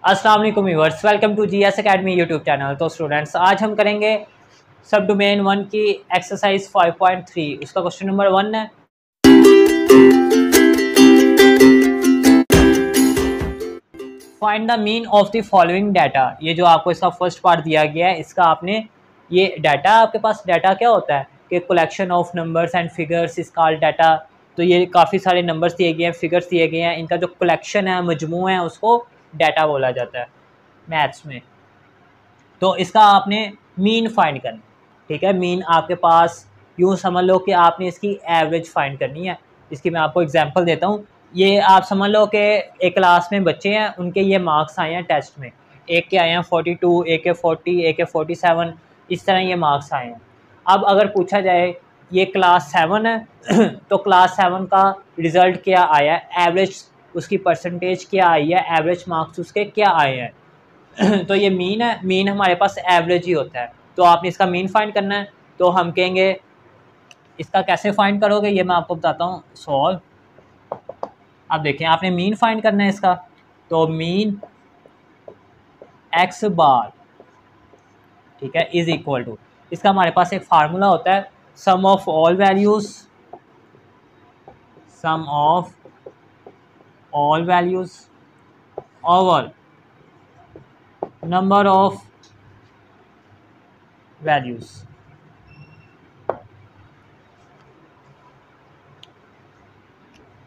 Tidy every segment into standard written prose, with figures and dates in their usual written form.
अस्सलाम वालेकुम viewers, welcome to GS academy YouTube channel. तो स्टूडेंट्स, आज हम करेंगे सब डोमेन 1 की एक्सरसाइज 5.3। उसका क्वेश्चन नंबर 1 है, find the mean of the following data. ये जो आपको इसका फर्स्ट पार्ट दिया गया है, इसका आपने ये डाटा, आपके पास डाटा क्या होता है कि collection of numbers and figures is called data. तो ये काफ़ी सारे नंबर्स दिए गए हैं, फिगर्स दिए गए हैं, इनका जो कलेक्शन है, मजमू है, उसको डाटा बोला जाता है मैथ्स में। तो इसका आपने मीन फाइंड करना, ठीक है। मीन आपके पास यूँ समझ लो कि आपने इसकी एवरेज फाइंड करनी है। इसकी मैं आपको एग्जांपल देता हूँ। ये आप समझ लो कि एक क्लास में बच्चे हैं, उनके ये मार्क्स आए हैं टेस्ट में। एक के आए हैं 42, एक के 40, एक के 47, इस तरह ये मार्क्स आए हैं। अब अगर पूछा जाए ये क्लास 7 है तो क्लास 7 का रिज़ल्ट क्या आया है, एवरेज उसकी परसेंटेज क्या आई है, एवरेज मार्क्स उसके क्या आए हैं। तो ये मीन है, मीन हमारे पास एवरेज ही होता है। तो आपने इसका मीन फाइंड करना है। तो हम कहेंगे इसका कैसे फाइंड करोगे, ये मैं आपको बताता हूँ। सॉल्व, अब देखें, आपने मीन फाइंड करना है इसका। तो मीन एक्स बार, ठीक है, इज इक्वल टू, इसका हमारे पास एक फार्मूला होता है, sum of all values, sum of all values over number of values.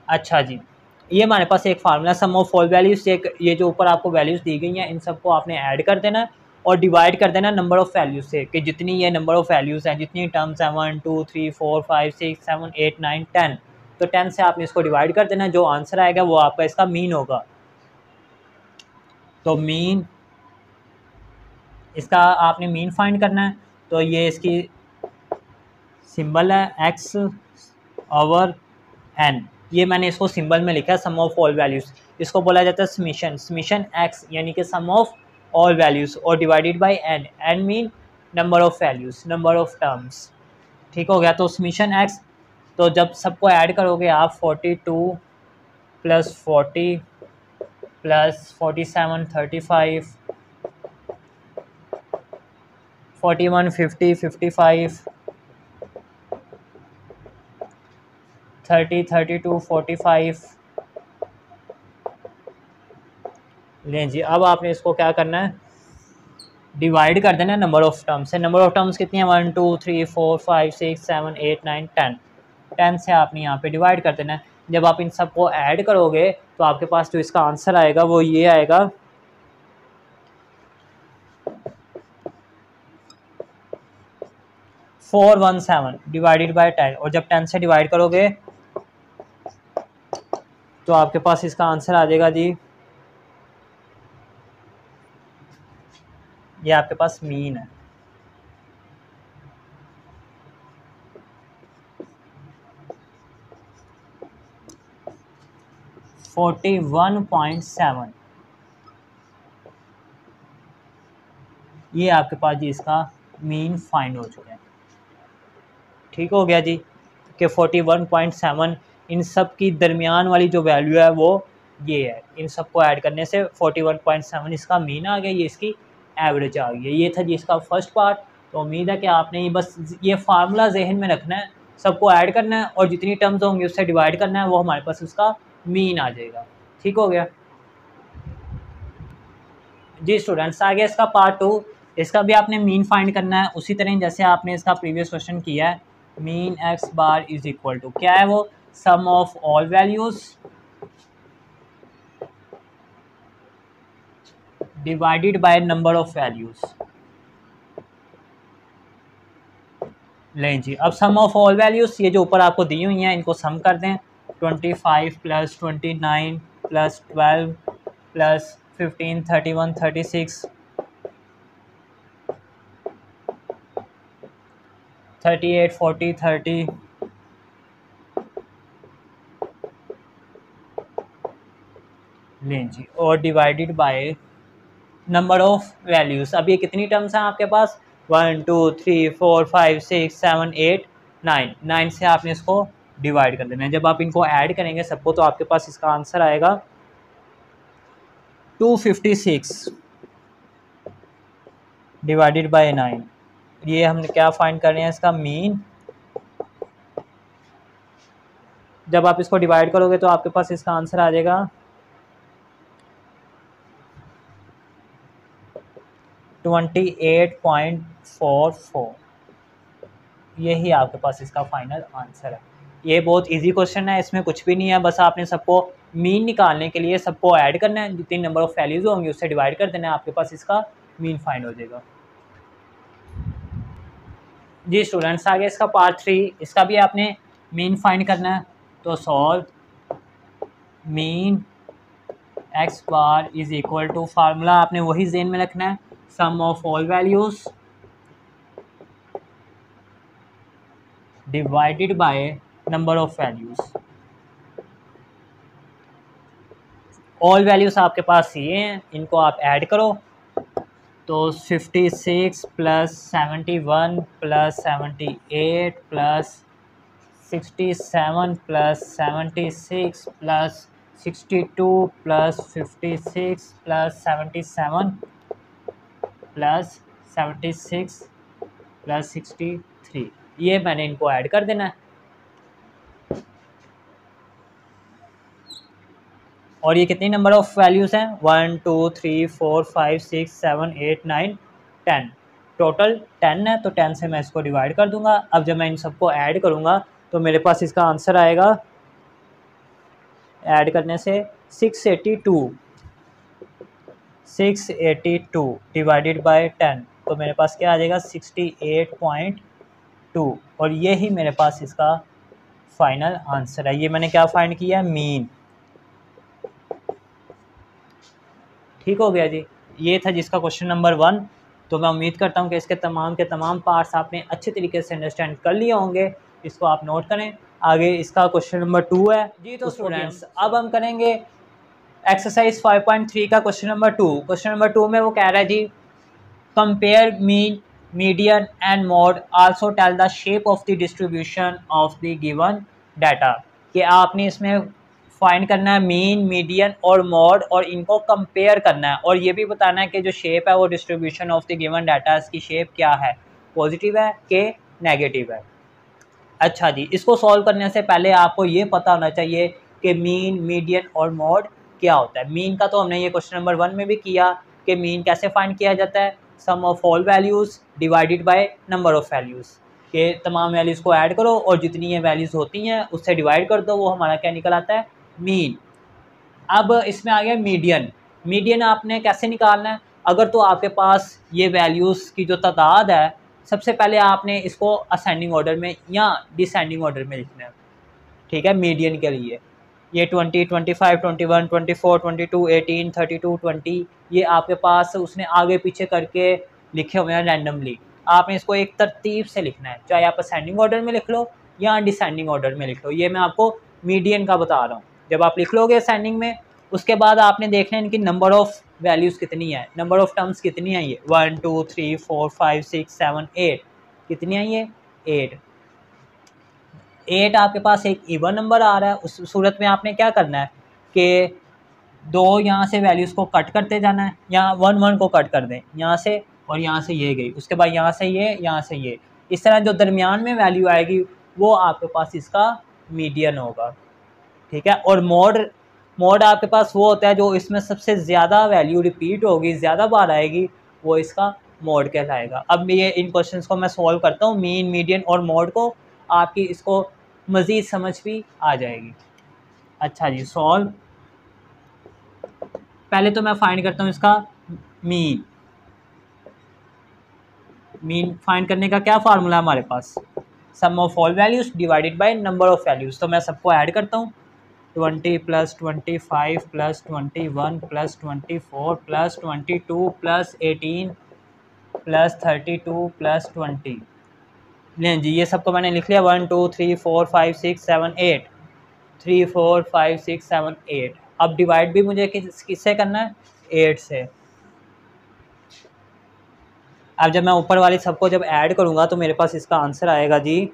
अच्छा जी, ये हमारे पास एक formula sum of all values. ये जो ऊपर आपको वैल्यूज दी गई हैं, इन सबको आपने ऐड कर देना और डिवाइड कर देना नंबर ऑफ वैल्यूज से, कि जितनी ये नंबर ऑफ वैल्यूज हैं, जितनी टर्म्स हैं 1 2 3 4 5 6 7 8 9 10, तो 10 से आपने इसको डिवाइड कर देना। जो आंसर आएगा वो आपका इसका मीन होगा। तो मीन, इसका आपने मीन फाइंड करना है। तो ये इसकी सिंबल है एक्स ओवर एन। ये मैंने इसको सिंबल में लिखा है, सम ऑफ ऑल वैल्यूज़। इसको बोला जाता है समीशन, समीशन एक्स यानी कि सम ऑफ ऑल वैल्यूज़, और divided by N. N mean number of values, number of terms. ठीक हो गया। तो समीशन एक्स, तो जब सबको ऐड करोगे आप 42 प्लस 40 प्लस 47 35 41 50 55 30 32 45। लें जी, अब आपने इसको क्या करना है, डिवाइड कर देना नंबर ऑफ टर्म्स से। नंबर ऑफ टर्म्स कितनी है, 1 2 3 4 5 6 7 8 9 10। 10 से आपने यहाँ पे डिवाइड कर देना है। जब आप इन सबको ऐड करोगे तो आपके पास जो इसका आंसर आएगा वो ये आएगा, 417 डिवाइडेड बाय 10। और जब 10 से डिवाइड करोगे तो आपके पास इसका आंसर आ जाएगा जी, ये आपके पास मीन है। फोर्टी 41.7, ये आपके पास जी इसका मीन फाइंड हो चुका है। ठीक हो गया जी, कि 41.7 इन सब की दरमियान वाली जो वैल्यू है वो ये है। इन सबको ऐड करने से 41.7 इसका मीन आ गया, ये इसकी एवरेज आ गई है। ये था जी इसका फर्स्ट पार्ट। तो उम्मीद है कि आपने ये बस ये फार्मूला जहन में रखना है, सबको ऐड करना है और जितनी टर्म्स होंगी उससे डिवाइड करना है, वो हमारे पास उसका मीन आ जाएगा। ठीक हो गया जी स्टूडेंट्स। आगे इसका पार्ट 2, इसका भी आपने मीन फाइंड करना है, उसी तरह जैसे आपने इसका प्रीवियस क्वेश्चन किया है। Mean x bar is equal to क्या है, वो sum of all values divided by number of values. लें जी, अब सम ऑफ ऑल वैल्यूज, ये जो ऊपर आपको दी हुई हैं, इनको सम कर दें। 25 प्लस 29 प्लस 12 प्लस 15 31 36 38 40 30 लें जी, और divided by number of values. अब ये कितनी टर्म्स हैं आपके पास, 1 2 3 4 5 6 7 8 9। 9 से आपने इसको डिवाइड कर देना है। जब आप इनको ऐड करेंगे सबको तो आपके पास इसका आंसर आएगा 256 डिवाइडेड बाय 9, ये हम क्या फाइंड कर रहे हैं, इसका मीन। जब आप इसको डिवाइड करोगे तो आपके पास इसका आंसर आ जाएगा 28.44। यही आपके पास इसका फाइनल आंसर है। ये बहुत इजी क्वेश्चन है, इसमें कुछ भी नहीं है, बस आपने सबको मीन निकालने के लिए सबको ऐड करना है, जितनी नंबर ऑफ वैल्यूज होंगी उससे डिवाइड कर देना है, आपके पास इसका मीन फाइंड हो जाएगा। जी स्टूडेंट्स, आगे इसका पार्ट 3, इसका भी आपने मीन फाइंड करना है। तो solve mean x bar is equal to, formula आपने वही ज़हन में रखना है, sum of all values divided by number of values. All values आपके पास ये हैं, इनको आप ऐड करो तो 56 plus 71 plus 78 plus 67 plus 76 plus 62 plus 56 plus 77 plus 76 plus 63, ये मैंने इनको ऐड कर देना है। और ये कितनी नंबर ऑफ वैल्यूज़ हैं, 1 2 3 4 5 6 7 8 9 10, टोटल 10 है। तो 10 से मैं इसको डिवाइड कर दूंगा। अब जब मैं इन सबको ऐड करूंगा तो मेरे पास इसका आंसर आएगा, ऐड करने से 682 डिवाइडेड बाय 10, तो मेरे पास क्या आ जाएगा 68.2, और ये ही मेरे पास इसका फाइनल आंसर है। ये मैंने क्या फाइंड किया, मीन। ठीक हो गया जी, ये था जिसका क्वेश्चन नंबर 1। तो मैं उम्मीद करता हूँ कि इसके तमाम के तमाम पार्ट्स आपने अच्छे तरीके से अंडरस्टैंड कर लिए होंगे। इसको आप नोट करें। आगे इसका क्वेश्चन नंबर 2 है जी। तो स्टूडेंट्स, अब हम करेंगे एक्सरसाइज 5.3 का क्वेश्चन नंबर 2। क्वेश्चन नंबर 2 में वो कह रहा है जी, compare mean median and mode, also tell the shape of the distribution of the given data. कि आपने इसमें फाइंड करना है मीन, मीडियन और मॉड, और इनको कंपेयर करना है, और ये भी बताना है कि जो शेप है वो distribution of the given data, इसकी शेप क्या है, पॉजिटिव है कि नेगेटिव है। अच्छा जी, इसको सॉल्व करने से पहले आपको ये पता होना चाहिए कि मीन, मीडियन और मॉड क्या होता है। मीन का तो हमने ये क्वेश्चन नंबर 1 में भी किया कि मीन कैसे फाइंड किया जाता है, sum of all values divided by number of values, के तमाम वैल्यूज़ को ऐड करो और जितनी ये वैल्यूज़ होती हैं उससे डिवाइड कर दो, वो हमारा क्या निकल आता है, मीन। अब इसमें आ गया मीडियन। मीडियन आपने कैसे निकालना है, अगर तो आपके पास ये वैल्यूज़ की जो तादाद है, सबसे पहले आपने इसको असेंडिंग ऑर्डर में या डिसेंडिंग ऑर्डर में लिखना है। ठीक है, मीडियन के लिए ये 20, 25, 21, 24, 22, 18, 32, 20, ये आपके पास उसने आगे पीछे करके लिखे हुए हैं रैंडमली। आपने इसको एक तरतीब से लिखना है, चाहे आप असेंडिंग ऑर्डर में लिख लो या डिसेंडिंग ऑर्डर में लिख लो। ये मैं आपको मीडियन का बता रहा हूँ। जब आप लिख लोगे असेंडिंग में, उसके बाद आपने देखना है इनकी नंबर ऑफ़ वैल्यूज़ कितनी है, नंबर ऑफ़ टर्म्स कितनी है, ये 1 2 3 4 5 6 7 8, कितनी है ये 8 आपके पास एक इवन नंबर आ रहा है। उस सूरत में आपने क्या करना है कि दो यहाँ से वैल्यूज़ को कट करते जाना है, यहाँ 1 1 को कट कर दें यहाँ से, और यहाँ से ये गई, उसके बाद यहाँ से ये, यहाँ से ये, इस तरह जो दरमियान में वैल्यू आएगी वो आपके पास इसका मीडियन होगा। ठीक है, और मोड आपके पास वो होता है जो इसमें सबसे ज़्यादा वैल्यू रिपीट होगी, ज़्यादा बार आएगी, वो इसका मोड कहलाएगा। अब ये इन क्वेश्चंस को मैं सॉल्व करता हूँ, मीन, मीडियन और मोड को, आपकी इसको मज़ीद समझ भी आ जाएगी। अच्छा जी, सॉल्व। पहले तो मैं फाइंड करता हूँ इसका मीन। मीन फाइंड करने का क्या फार्मूला है हमारे पास, sum of all values divided by number of values. तो मैं सबको ऐड करता हूँ, 20 plus 25 plus 21 plus 24 plus 22 plus 18 plus 32 plus 20। नहीं जी, ये सबको मैंने लिख लिया, 1 2 3 4 5 6 7 8, 3 4 5 6 7 8। अब डिवाइड भी मुझे किससे करना है, 8 से। अब जब मैं ऊपर वाली सबको जब ऐड करूँगा तो मेरे पास इसका आंसर आएगा जी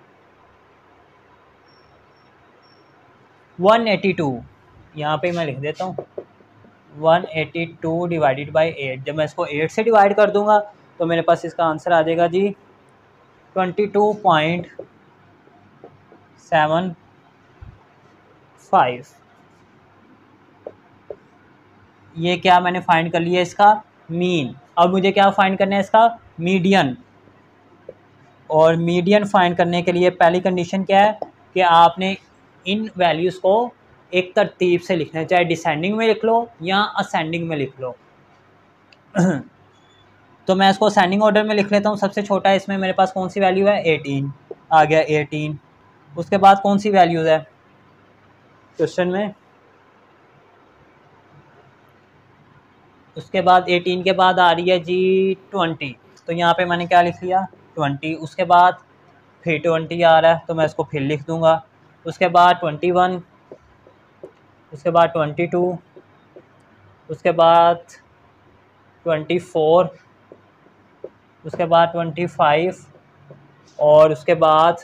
182। यहाँ पे मैं लिख देता हूँ 182 डिवाइडेड बाई 8। जब मैं इसको 8 से डिवाइड कर दूंगा तो मेरे पास इसका आंसर आ जाएगा जी 22.75। ये क्या मैंने फाइंड कर लिया इसका मीन। अब मुझे क्या फाइंड करना है इसका मीडियन। और मीडियन फाइंड करने के लिए पहली कंडीशन क्या है कि आपने इन वैल्यूज़ को एक तरतीब से लिखना है, चाहे डिसेंडिंग में लिख लो या असेंडिंग में लिख लो। तो मैं इसको असेंडिंग ऑर्डर में लिख लेता हूँ। सबसे छोटा इसमें मेरे पास कौन सी वैल्यू है 18 आ गया 18। उसके बाद कौन सी वैल्यूज़ है क्वेश्चन में, उसके बाद 18 के बाद आ रही है जी 20। तो यहाँ पे मैंने क्या लिख लिया 20। उसके बाद फिर 20 आ रहा है तो मैं इसको फिर लिख दूँगा। उसके बाद 21, उसके बाद 22, उसके बाद 24, उसके बाद 25 और उसके बाद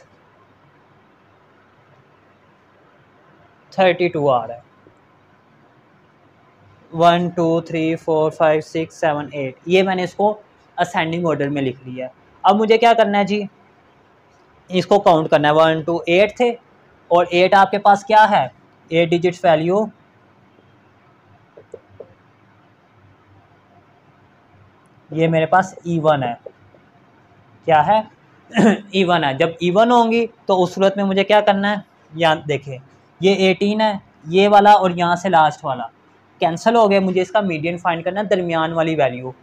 32 आ रहा है। 1 2 3 4 5 6 7 8 ये मैंने इसको असेंडिंग ऑर्डर में लिख लिया है। अब मुझे क्या करना है जी इसको काउंट करना है। 1 2 8 थे और 8 आपके पास क्या है 8 डिजिट्स वैल्यू ये मेरे पास E1 है। क्या है E1 है। जब E1 होंगी तो उस सूरत में मुझे क्या करना है, यहाँ देखें ये 18 है ये वाला और यहाँ से लास्ट वाला कैंसिल हो गया। मुझे इसका मीडियन फाइंड करना है दरमियान वाली वैल्यू।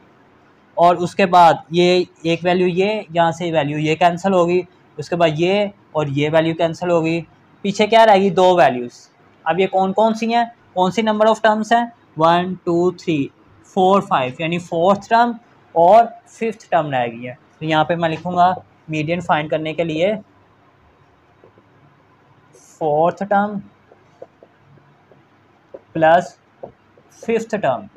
और उसके बाद ये एक वैल्यू ये यहाँ से वैल्यू ये कैंसिल होगी। उसके बाद ये और ये वैल्यू कैंसिल होगी। पीछे क्या रहेगी दो वैल्यूज़। अब ये कौन कौन सी हैं, कौन सी नंबर ऑफ़ टर्म्स हैं 1 2 3 4 5 यानी फोर्थ टर्म और फिफ्थ टर्म रहेगी है। तो यहाँ पे मैं लिखूँगा मीडियन फाइंड करने के लिए fourth term plus fifth term.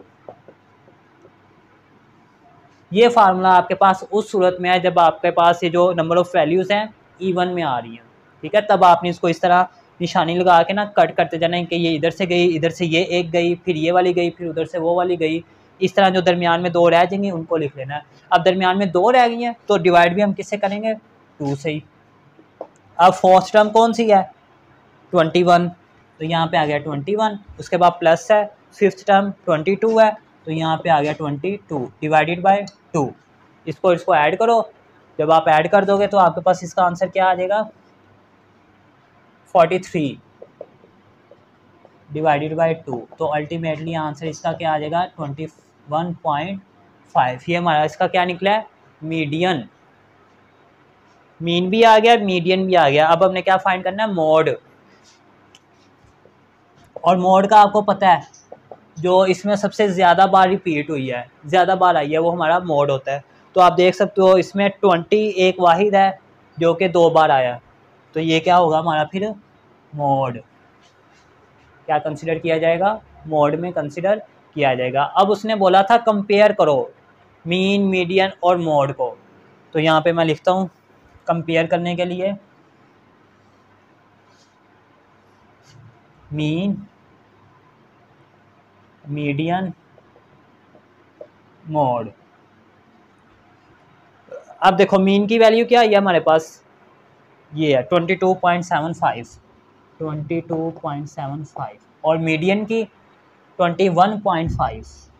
ये फार्मूला आपके पास उस सूरत में है जब आपके पास ये जो नंबर ऑफ़ वैल्यूज़ हैं E1 में आ रही हैं, ठीक है। तब आपने इसको इस तरह निशानी लगा के ना कट करते जाना है कि ये इधर से गई, इधर से ये एक गई, फिर ये वाली गई, फिर उधर से वो वाली गई। इस तरह जो दरमियान में दो रह जाएंगी उनको लिख लेना है। अब दरमियान में दो रह गई हैं तो डिवाइड भी हम किससे करेंगे 2 से ही। अब फोर्थ टर्म कौन सी है 21 तो यहाँ पे आ गया 21। उसके बाद प्लस है फिफ्थ टर्म 22 है तो यहाँ पे आ गया 22 डिवाइडेड बाय 2। इसको ऐड करो। जब आप ऐड कर दोगे तो आपके पास इसका आंसर क्या आ जाएगा 43 डिवाइडेड बाय 2। तो अल्टीमेटली आंसर इसका क्या आ जाएगा 21.5। ये हमारा इसका क्या निकला है मीडियन। मीन भी आ गया मीडियन भी आ गया। अब हमने क्या फाइंड करना है मोड। और मोड का आपको पता है जो इसमें सबसे ज़्यादा बार रिपीट हुई है ज़्यादा बार आई है वो हमारा मोड होता है। तो आप देख सकते हो इसमें 20 एक वाहिद है जो कि 2 बार आया। तो ये क्या होगा हमारा फिर मोड क्या कंसिडर किया जाएगा मोड में कंसिडर किया जाएगा। अब उसने बोला था कंपेयर करो मीन मीडियन और मोड को। तो यहाँ पे मैं लिखता हूँ कंपेयर करने के लिए मीन मीडियन मोड। अब देखो मीन की वैल्यू क्या है हमारे पास ये है 22.75 और मीडियन की 21.5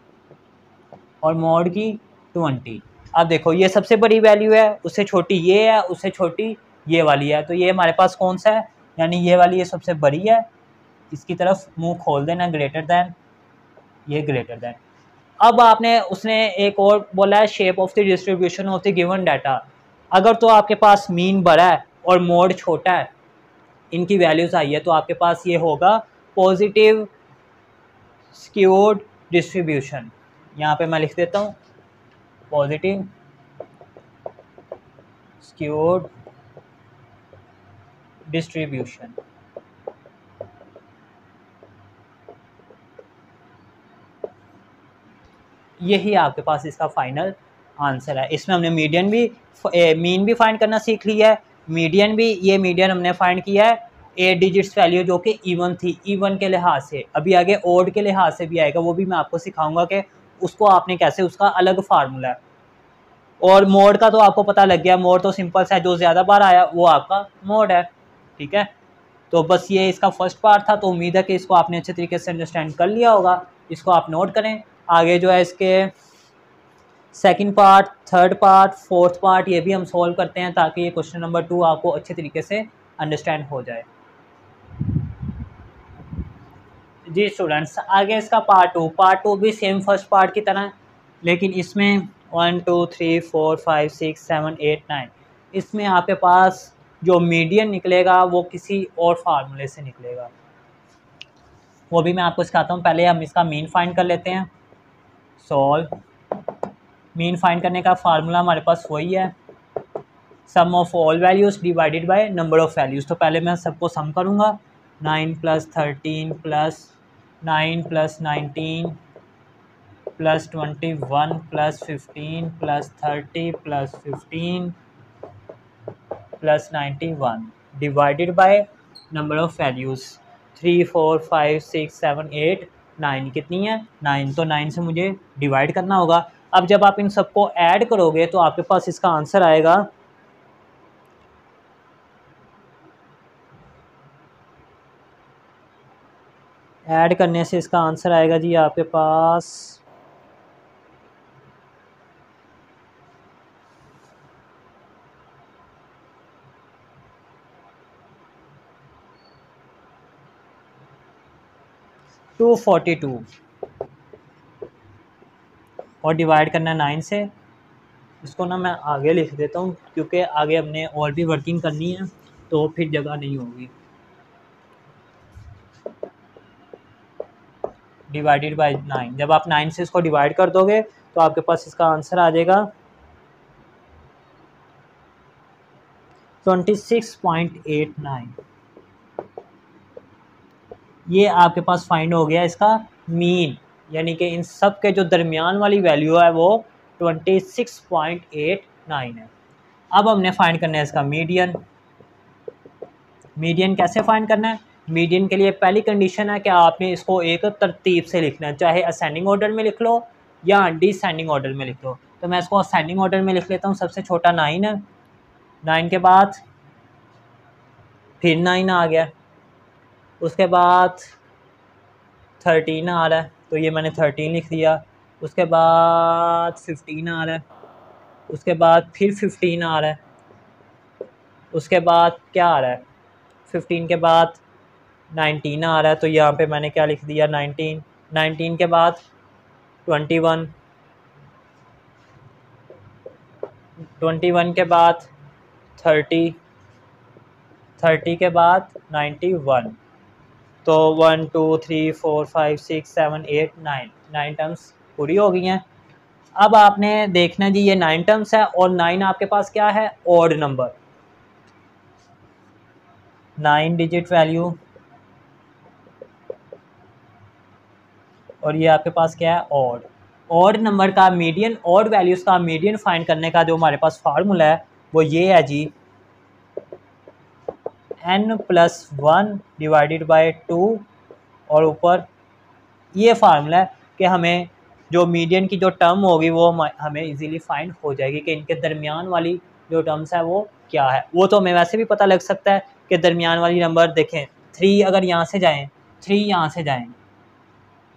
और मोड की 20। अब देखो ये सबसे बड़ी वैल्यू है उससे छोटी ये है उससे छोटी ये वाली है। तो ये हमारे पास कौन सा है यानी ये वाली ये सबसे बड़ी है। इसकी तरफ मुंह खोल देना ग्रेटर दैन ये ग्रेटर दैन। अब आपने उसने एक और बोला है shape of the distribution of the given data. अगर तो आपके पास मीन बड़ा है और मोड छोटा है इनकी वैल्यूज़ आई है तो आपके पास ये होगा पॉजिटिव स्क्यूड डिस्ट्रीब्यूशन। यहाँ पे मैं लिख देता हूँ पॉजिटिव स्क्यूड डिस्ट्रीब्यूशन। यही आपके पास इसका फाइनल आंसर है। इसमें हमने मीडियन भी मीन भी फाइंड करना सीख लिया है मीडियन भी। ये मीडियन हमने फाइंड किया है 8 डिजिट्स वैल्यू जो कि इवन थी, इवन के लिहाज से। अभी आगे ओड के लिहाज से भी आएगा, वो भी मैं आपको सिखाऊंगा कि उसको आपने कैसे, उसका अलग फार्मूला है। और मोड का तो आपको पता लग गया, मोड तो सिंपल सा है, जो ज़्यादा बार आया वो आपका मोड है। ठीक है, तो बस ये इसका फर्स्ट पार्ट था। तो उम्मीद है कि इसको आपने अच्छे तरीके से अंडरस्टैंड कर लिया होगा। इसको आप नोट करें। आगे जो है इसके second part, third part, fourth part ये भी हम सॉल्व करते हैं, ताकि ये क्वेश्चन नंबर 2 आपको अच्छे तरीके से अंडरस्टैंड हो जाए। जी स्टूडेंट्स, आगे इसका पार्ट टू भी सेम फर्स्ट पार्ट की तरह, लेकिन इसमें 1 2 3 4 5 6 7 8 9 इसमें आपके पास जो मीडियन निकलेगा वो किसी और फार्मूले से निकलेगा, वो भी मैं आपको सिखाता हूँ। पहले हम इसका मीन फाइंड कर लेते हैं। सॉल्व। मीन फाइंड करने का फार्मूला हमारे पास वही है, sum of all values divided by number of values. तो पहले मैं सबको सम करूँगा। 9 + 13 + 9 + 19 + 21 + 15 + 30 + 15 + 91 divided by number of values. 3 4 5 6 7 8 9 कितनी है? 9। तो 9 से मुझे डिवाइड करना होगा। अब जब आप इन सबको ऐड करोगे तो आपके पास इसका आंसर आएगा, ऐड करने से इसका आंसर आएगा जी आपके पास 242 और डिवाइड करना है 9 से। इसको ना मैं आगे लिख देता हूँ, क्योंकि आगे हमने और भी वर्किंग करनी है तो फिर जगह नहीं होगी। डिवाइडेड बाय 9, जब आप 9 से इसको डिवाइड कर दोगे तो आपके पास इसका आंसर आ जाएगा 26.89। ये आपके पास फाइंड हो गया इसका मीन, यानी कि इन सब के जो दरमियान वाली वैल्यू है वो 26.89 है। अब हमने फाइंड करना है इसका मीडियन। मीडियन कैसे फाइंड करना है? मीडियन के लिए पहली कंडीशन है कि आपने इसको एक तरतीब से लिखना है, चाहे असेंडिंग ऑर्डर में लिख लो या डिसेंडिंग ऑर्डर में लिख लो। तो मैं इसको असेंडिंग ऑर्डर में लिख लेता हूँ। सबसे छोटा 9 है, 9 के बाद फिर 9 आ गया, उसके बाद 13 आ रहा है, तो ये मैंने 13 लिख दिया। उसके बाद 15 आ रहा है, उसके बाद फिर 15 आ रहा है, उसके बाद क्या आ रहा है, 15 के बाद 19 आ रहा है, तो यहाँ पे मैंने क्या लिख दिया 19। 19 के बाद 21, 21 के बाद 30, 30 के बाद 91। तो 1 2 3 4 5 6 7 8 9 टर्म्स पूरी हो गई हैं। अब आपने देखना जी ये 9 टर्म्स है और 9 आपके पास क्या है? ऑड नंबर, 9 डिजिट वैल्यू, और ये आपके पास क्या है? ऑड। ऑड नंबर का मीडियन, ऑड वैल्यूज़ का मीडियन फाइंड करने का जो हमारे पास फार्मूला है वो ये है जी, n+1 डिवाइडेड बाय 2, और ऊपर ये फार्मूला है कि हमें जो मीडियन की जो टर्म होगी वो हमें इजीली फाइंड हो जाएगी कि इनके दरमियान वाली जो टर्म्स है वो क्या है। वो तो हमें वैसे भी पता लग सकता है कि दरमियान वाली नंबर देखें 3 अगर यहाँ से जाएं, 3 यहाँ से जाएं,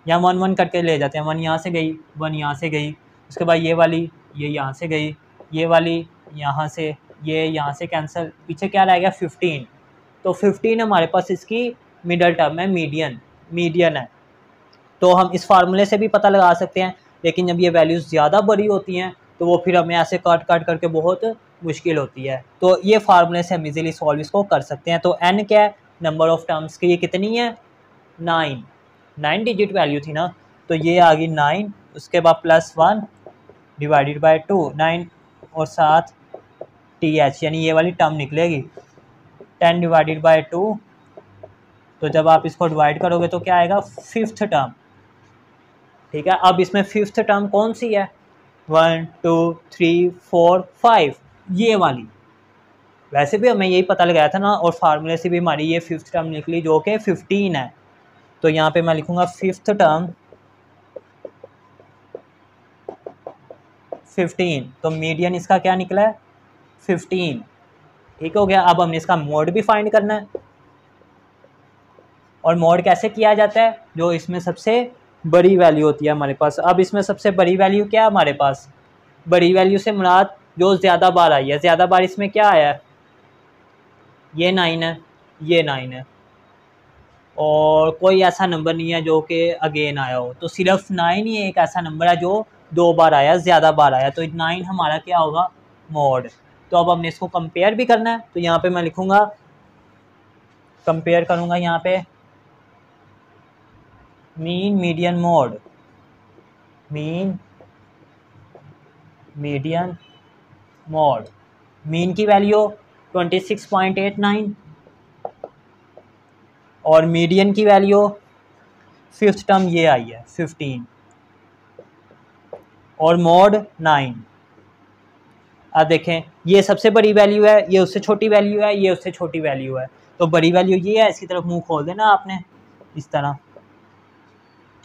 या 1 1 करके ले जाते हैं, 1 यहाँ से गई, 1 यहाँ से गई, उसके बाद ये वाली ये यहाँ से गई, ये वाली यहाँ से, ये यहाँ से कैंसिल, पीछे क्या रहेगा 15। तो 15 हमारे पास इसकी मिडल टर्म है, मीडियन है। तो हम इस फार्मूले से भी पता लगा सकते हैं, लेकिन जब ये वैल्यूज़ ज़्यादा बड़ी होती हैं तो वो फिर हमें ऐसे काट करके बहुत मुश्किल होती है। तो ये फार्मूले से हम इजीली सॉल्व इसको कर सकते हैं। तो n क्या है? नंबर ऑफ़ टर्म्स की, ये कितनी है? 9 डिजिट वैल्यू थी ना, तो ये आ गई 9, उसके बाद +1 डिवाइडेड बाय 2, 9 और 7 TH, यानी ये वाली टर्म निकलेगी 10 डिवाइडेड बाय 2। तो जब आप इसको डिवाइड करोगे तो क्या आएगा? 5th term. ठीक है, अब इसमें 5th टर्म कौन सी है? 1 2 3 4 5, ये वाली। वैसे भी हमें यही पता लगाया था ना, और फार्मूले से भी हमारी ये फिफ्थ टर्म निकली जो कि 15 है। तो यहाँ पे मैं लिखूँगा फिफ्थ टर्म 15, तो मीडियन इसका क्या निकला है 15। ठीक हो गया। अब हमने इसका मोड भी फाइंड करना है, और मोड कैसे किया जाता है, जो इसमें सबसे बड़ी वैल्यू होती है हमारे पास। अब इसमें सबसे बड़ी वैल्यू क्या है हमारे पास, बड़ी वैल्यू से मुराद जो ज़्यादा बार आई है। ज़्यादा बार इसमें क्या आया है, ये 9 है, ये 9 है, और कोई ऐसा नंबर नहीं है जो कि अगेन आया हो। तो सिर्फ 9 ही एक ऐसा नंबर है जो 2 बार आया, ज़्यादा बार आया। तो 9 हमारा क्या होगा, मोड। तो अब हमने इसको कंपेयर भी करना है, तो यहाँ पे मैं लिखूँगा, कंपेयर करूँगा यहाँ पे mean median mode, mean median mode. Mean की वैल्यू 26.89 और मीडियन की वैल्यू फिफ्थ टर्म ये आई है 15 और मोड 9। अब देखें, ये सबसे बड़ी वैल्यू है, ये उससे छोटी वैल्यू है, ये उससे छोटी वैल्यू है। तो बड़ी वैल्यू ये है, इसकी तरफ मुंह खोल देना आपने इस तरह।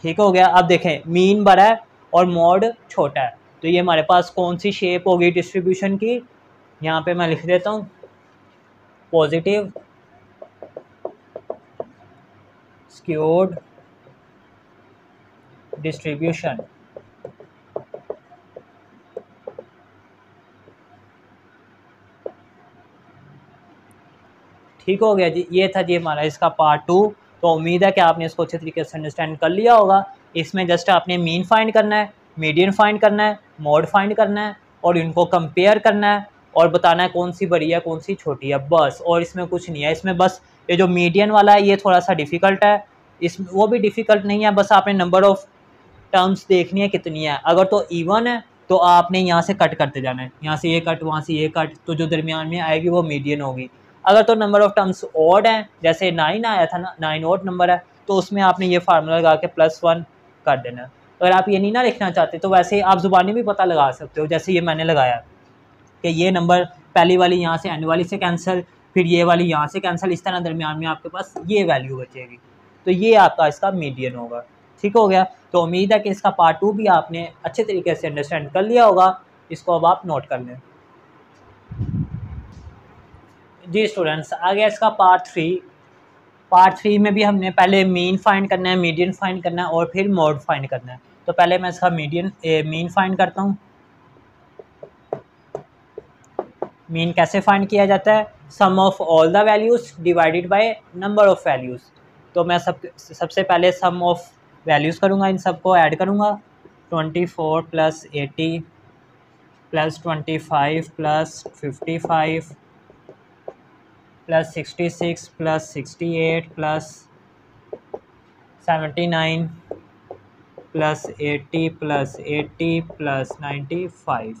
ठीक हो गया। अब देखें, मीन बड़ा है और मोड छोटा है, तो ये हमारे पास कौन सी शेप होगी डिस्ट्रीब्यूशन की, यहाँ पे मैं लिख देता हूँ पॉजिटिव स्क्यूड डिस्ट्रीब्यूशन। ठीक हो गया जी, ये था जी हमारा इसका पार्ट 2। तो उम्मीद है कि आपने इसको अच्छे तरीके से अंडरस्टैंड कर लिया होगा। इसमें जस्ट आपने मीन फाइंड करना है, मीडियन फाइंड करना है, मोड फाइंड करना है, और इनको कंपेयर करना है और बताना है कौन सी बड़ी है कौन सी छोटी है, बस। और इसमें कुछ नहीं है। इसमें बस ये जो मीडियन वाला है ये थोड़ा सा डिफ़िकल्ट है, इस वो भी डिफ़िकल्ट नहीं है, बस आपने नंबर ऑफ़ टर्म्स देखनी है कितनी है। अगर तो इवन है तो आपने यहाँ से कट करते जाना है, यहाँ से ये कट, वहाँ से ये कट, तो जो दरमियान में आएगी वो मीडियन होगी। अगर तो नंबर ऑफ़ टर्म्स ऑड हैं, जैसे 9 आया था ना, 9 ऑड नंबर है, तो उसमें आपने ये फार्मूला लगा के +1 कर देना है। अगर आप ये नहीं ना लिखना चाहते तो वैसे आप ज़ुबानी भी पता लगा सकते हो, जैसे ये मैंने लगाया कि ये नंबर पहली वाली यहाँ से एंड वाली से कैंसिल, फिर ये वाली यहाँ से कैंसिल, इस तरह दरमियान में आपके पास ये वैल्यू बचेगी, तो ये आपका इसका मीडियन होगा। ठीक हो गया। तो उम्मीद है कि इसका पार्ट 2 भी आपने अच्छे तरीके से अंडरस्टैंड कर लिया होगा। इसको अब आप नोट कर लें जी स्टूडेंट्स। आ गया इसका पार्ट 3। पार्ट 3 में भी हमने पहले मीन फाइंड करना है, मीडियन फाइंड करना है और फिर मोड फाइंड करना है। तो पहले मैं इसका मीन फाइंड करता हूँ। मीन कैसे फाइंड किया जाता है, sum of all the values divided by number of values. तो मैं सबसे पहले सम ऑफ वैल्यूज़ करूँगा, इन सबको ऐड करूँगा। 24 + 80 + 25 + 55 + 66 + 68 + 79 + 80 + 80 + 95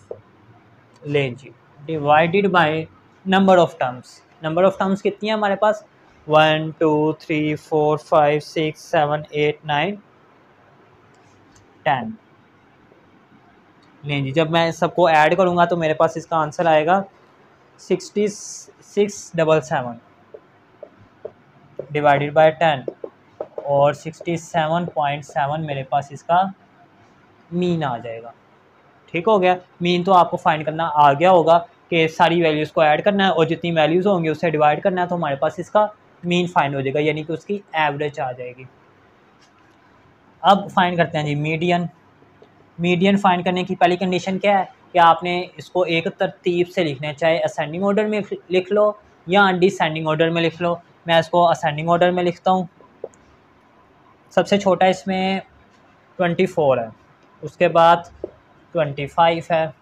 लें जी, divided by number of terms. Number of terms कितनी है हमारे पास, 1 2 3 4 5 6 7 8 9 10। लें जी, जब मैं सबको ऐड करूँगा तो मेरे पास इसका आंसर आएगा 6677 डिवाइडेड बाय 10, और 67.7 मेरे पास इसका मीन आ जाएगा। ठीक हो गया। मीन तो आपको फाइंड करना आ गया होगा कि सारी वैल्यूज़ को ऐड करना है और जितनी वैल्यूज़ होंगी उससे डिवाइड करना है, तो हमारे पास इसका मीन फाइंड हो जाएगा, यानी कि उसकी एवरेज आ जाएगी। अब फाइंड करते हैं जी मीडियन। मीडियन फाइंड करने की पहली कंडीशन क्या है कि आपने इसको एक तरतीब से लिखना है, चाहे असेंडिंग ऑर्डर में लिख लो या डिसेंडिंग ऑर्डर में लिख लो। मैं इसको असेंडिंग ऑर्डर में लिखता हूँ। सबसे छोटा इसमें 24 है, उसके बाद 25 है,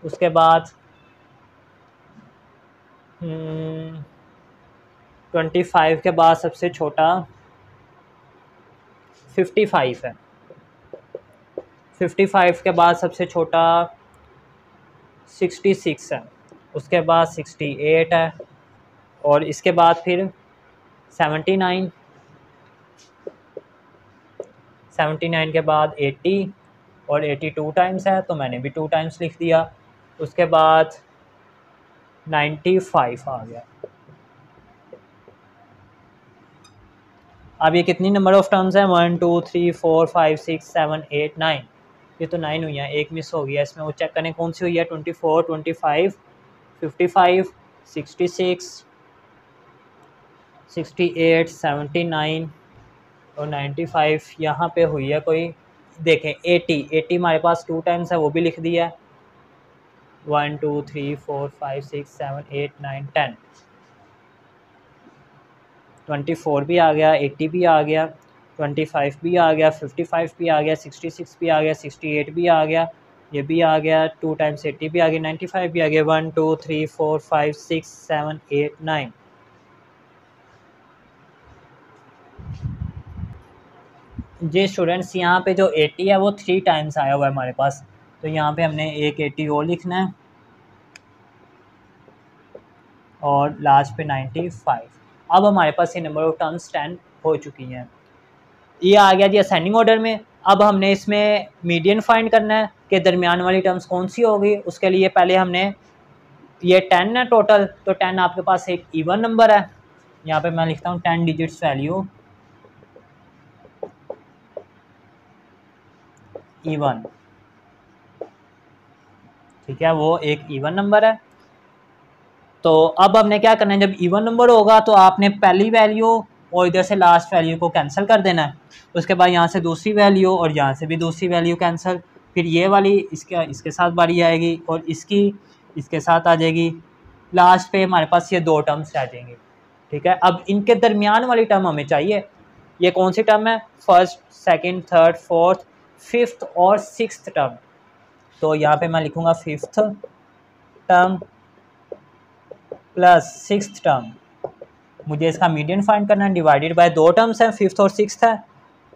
उसके बाद 25 के बाद सबसे छोटा 55 है, 55 के बाद सबसे छोटा 66 है, उसके बाद 68 है, और इसके बाद फिर 79, 79 के बाद 80 और 82 टाइम्स है, तो मैंने भी 2 टाइम्स लिख दिया। उसके बाद 95 आ गया। अब ये कितनी नंबर ऑफ टर्म्स है, 1 2 3 4 5 6 7 8 9, ये तो 9 हुई है, एक मिस हो गया इसमें, वो चेक करें कौन सी हुई है, 24 25 55 66 68 79 और 95 यहाँ पे हुई है कोई, देखें 80 हमारे पास 2 टाइम्स है, वो भी लिख दिया है, 1 2 3 4 5 6 7 8 9 10, 24 भी आ गया, 80 भी आ गया, 25 भी आ गया, 55 भी आ गया, 66 भी आ गया, 68 भी आ गया, ये भी आ गया, 2 टाइम्स 80 भी आ गया, 95 भी आ गया, 1 2 3 4 5 6 7 8 9। जी स्टूडेंट्स, यहाँ पे जो 80 है वो 3 टाइम्स आया हुआ है हमारे पास, तो यहाँ पे हमने एक 80 और लिखना है और लास्ट पे 95। अब हमारे पास ये नंबर ऑफ टर्म्स 10 हो चुकी हैं। ये आ गया जी असेंडिंग ऑर्डर में। अब हमने इसमें मीडियन फाइंड करना है कि दरमियान वाली टर्म्स कौन सी होगी। उसके लिए पहले हमने ये 10 है टोटल, तो 10 आपके पास एक इवन नंबर है, यहाँ पे मैं लिखता हूँ 10 डिजिट्स वैल्यू इवन, ठीक है, वो एक इवन नंबर है। तो अब हमने क्या करना है, जब इवन नंबर होगा तो आपने पहली वैल्यू और इधर से लास्ट वैल्यू को कैंसिल कर देना है, उसके बाद यहाँ से दूसरी वैल्यू और यहाँ से भी दूसरी वैल्यू कैंसिल, फिर ये वाली इसके साथ बारी आएगी और इसकी इसके साथ आ जाएगी, लास्ट पे हमारे पास ये 2 टर्म्स रह जाएंगे, ठीक है। अब इनके दरमियान वाली टर्म हमें चाहिए, ये कौन सी टर्म है, first second third fourth fifth और सिक्स्थ टर्म। तो यहाँ पे मैं लिखूँगा fifth term plus sixth term, मुझे इसका मीडियन फाइंड करना है, डिवाइडेड बाय 2 टर्म्स हैं, फिफ्थ और सिक्स्थ है,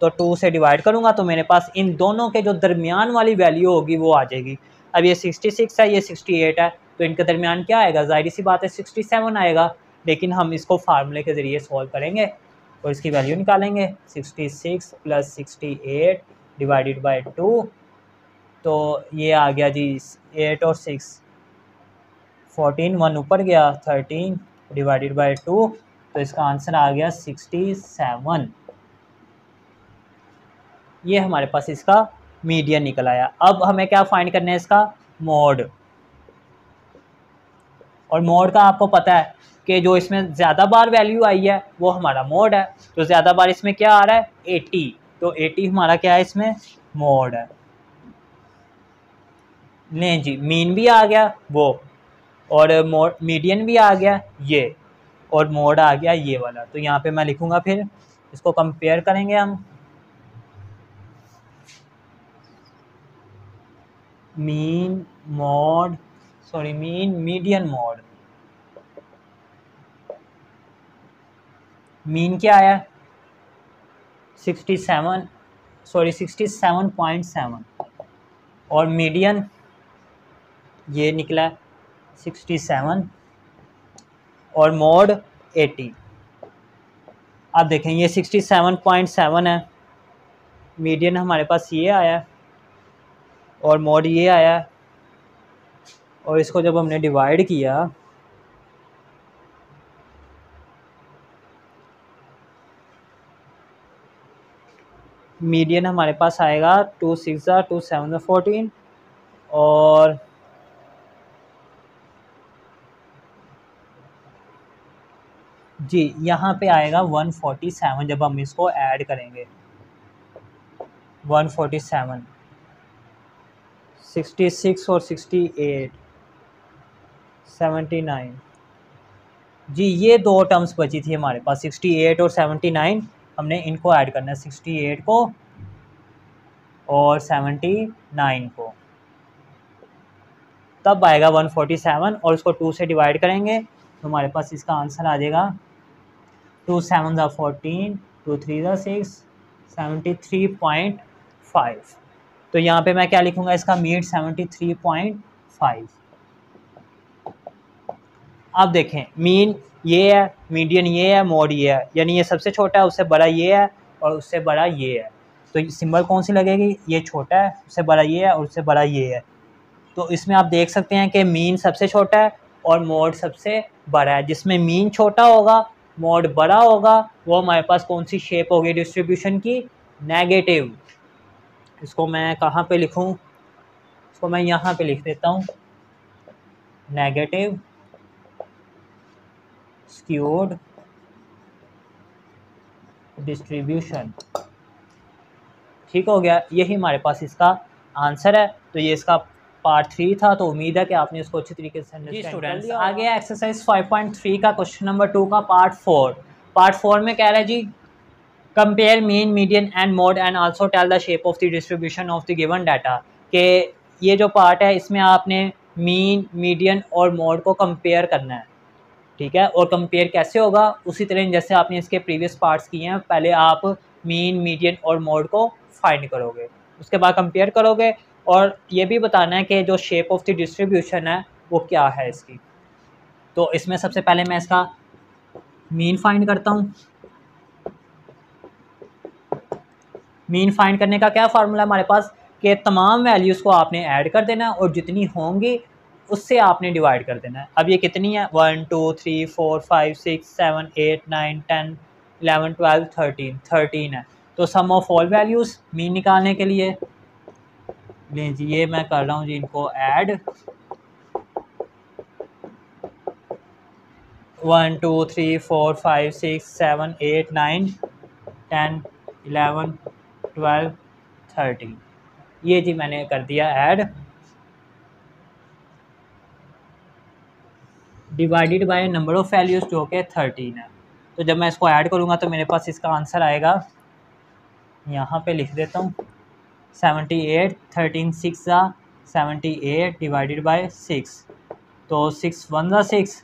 तो 2 से डिवाइड करूँगा तो मेरे पास इन दोनों के जो दरमियान वाली वैल्यू होगी वो आ जाएगी। अब ये 66 है, ये 68 है, तो इनके दरमियान क्या आएगा, जाहिर सी बात है 67 आएगा, लेकिन हम इसको फार्मूले के ज़रिए सॉल्व करेंगे और इसकी वैल्यू निकालेंगे, 66 प्लस 68 डिवाइडेड बाई 2, तो ये आ गया जी 8 और 6 14, 1 ऊपर गया 13 डिवाइडेड बाई 2, तो इसका आंसर आ गया 67। ये हमारे पास इसका मीडियन निकल आया। अब हमें क्या फाइंड करना है, इसका मोड, और मोड का आपको पता है कि जो इसमें ज़्यादा बार वैल्यू आई है वो हमारा मोड है, तो ज़्यादा बार इसमें क्या आ रहा है 80, तो 80 हमारा क्या है इसमें मोड है। नहीं जी, मीन भी आ गया वो, और मोड मीडियन भी आ गया ये, और मोड आ गया ये वाला, तो यहाँ पे मैं लिखूँगा, फिर इसको कंपेयर करेंगे हम, mean mode sorry mean median mode. Mean क्या आया 67.7 और मीडियन ये निकला 67 और मोड 80। अब देखें ये 67.7 है, मीडियन हमारे पास ये आया और मोड ये आया, और इसको जब हमने डिवाइड किया मीडियन हमारे पास आएगा 2 6 2 7 14 और जी यहाँ पे आएगा 147 जब हम इसको ऐड करेंगे, 147 66 और 68 79 जी, ये 2 टर्म्स बची थी हमारे पास 68 और 79, हमने इनको ऐड करना है 68 को और 79 को, तब आएगा 147 और उसको 2 से डिवाइड करेंगे तो हमारे पास इसका आंसर आ जाएगा 2 7 14 2 3 6 73.5। तो यहाँ पे मैं क्या लिखूँगा, इसका मीड 73.5। अब देखें मीन ये है, मीडियन ये है, मोड ये है, यानी ये सबसे छोटा है, उससे बड़ा ये है और उससे बड़ा ये है, तो सिंबल कौन सी लगेगी, ये छोटा है, उससे बड़ा ये है और उससे बड़ा ये है। तो इसमें आप देख सकते हैं कि मीन सबसे छोटा है और मोड सबसे बड़ा है। जिसमें मीन छोटा होगा, मोड बड़ा होगा, वो हमारे पास कौन सी शेप होगी डिस्ट्रीब्यूशन की? नेगेटिव। इसको मैं कहाँ पे लिखूँ? इसको मैं यहाँ पे लिख देता हूँ, नेगेटिव स्क्यूड डिस्ट्रीब्यूशन। ठीक हो गया, यही हमारे पास इसका आंसर है। तो ये इसका पार्ट 3 था, तो उम्मीद है कि आपने इसको अच्छी तरीके से अंडरस्टैंड कर लिया। आ गया एक्सरसाइज 5.3 का क्वेश्चन नंबर 2 का पार्ट 4। पार्ट 4 में कह रहा है जी, compare mean, median and mode and also tell the shape of the distribution of the given data. के ये जो पार्ट है इसमें आपने मीन, मीडियन और मोड को कंपेयर करना है। ठीक है, और कंपेयर कैसे होगा? उसी तरह जैसे आपने इसके प्रीवियस पार्ट्स किए हैं, पहले आप मीन, मीडियन और मोड को फाइंड करोगे, उसके बाद कंपेयर करोगे, और ये भी बताना है कि जो शेप ऑफ द डिस्ट्रीब्यूशन है वो क्या है इसकी। तो इसमें सबसे पहले मैं इसका मीन फाइंड करता हूँ। मीन फाइंड करने का क्या फार्मूला हमारे पास, कि तमाम वैल्यूज़ को आपने ऐड कर देना है और जितनी होंगी उससे आपने डिवाइड कर देना है। अब ये कितनी है? 1 2 3 4 5 6 7 8 9 10 11 12 13 है। तो सम ऑफ ऑल वैल्यूज़ मीन निकालने के लिए लें जी, ये मैं कर रहा हूँ जी इनको ऐड। 1 2 3 4 5 6 7 8 9 10 11 12 13, ये जी मैंने कर दिया add. Divided by number of values जो कि 13 है। तो जब मैं इसको ऐड करूँगा तो मेरे पास इसका आंसर आएगा, यहाँ पे लिख देता हूँ 78, 13 6 ज़ा 78 डिवाइडेड बाय 6, तो 6 1 ज़ा 6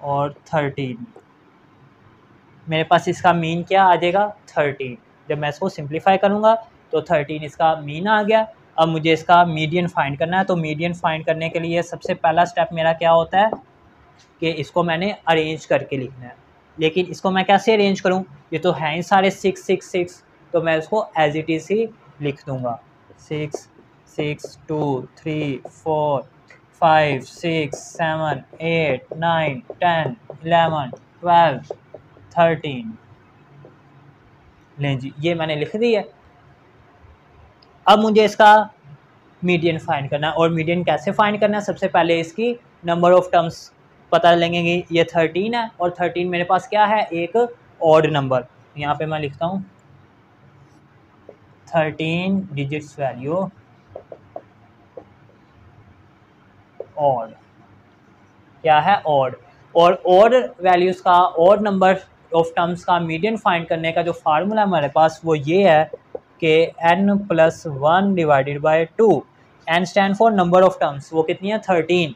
और 13, मेरे पास इसका मीन क्या आ जाएगा? 13। जब मैं इसको सिंप्लीफाई करूँगा तो 13 इसका मीन आ गया। अब मुझे इसका मीडियन फाइंड करना है। तो मीडियन फाइंड करने के लिए सबसे पहला स्टेप मेरा क्या होता है कि इसको मैंने अरेंज करके लिखना है। लेकिन इसको मैं कैसे अरेंज करूं? ये तो हैं ही सारे 6 6 6, तो मैं इसको एज इट इज़ ही लिख दूंगा। 6 6 2 3 4 5 6 7 8 9 10 11 12 13, लें जी ये मैंने लिख दी है। अब मुझे इसका मीडियन फाइंड करना है। और मीडियन कैसे फाइंड करना है? सबसे पहले इसकी नंबर ऑफ़ टर्म्स पता लगेंगे। ये 13 है और 13 मेरे पास क्या है? एक ऑड नंबर। यहाँ पे मैं लिखता हूँ 13 डिजिट्स वैल्यू ऑड। क्या है? ऑड। और ऑड वैल्यूज़ का, ऑड नंबर ऑफ टर्म्स का मीडियन फाइंड करने का जो फार्मूला हमारे पास वो ये है कि n+1 divided by 2। n stand for number of terms, वो कितनी है? 13।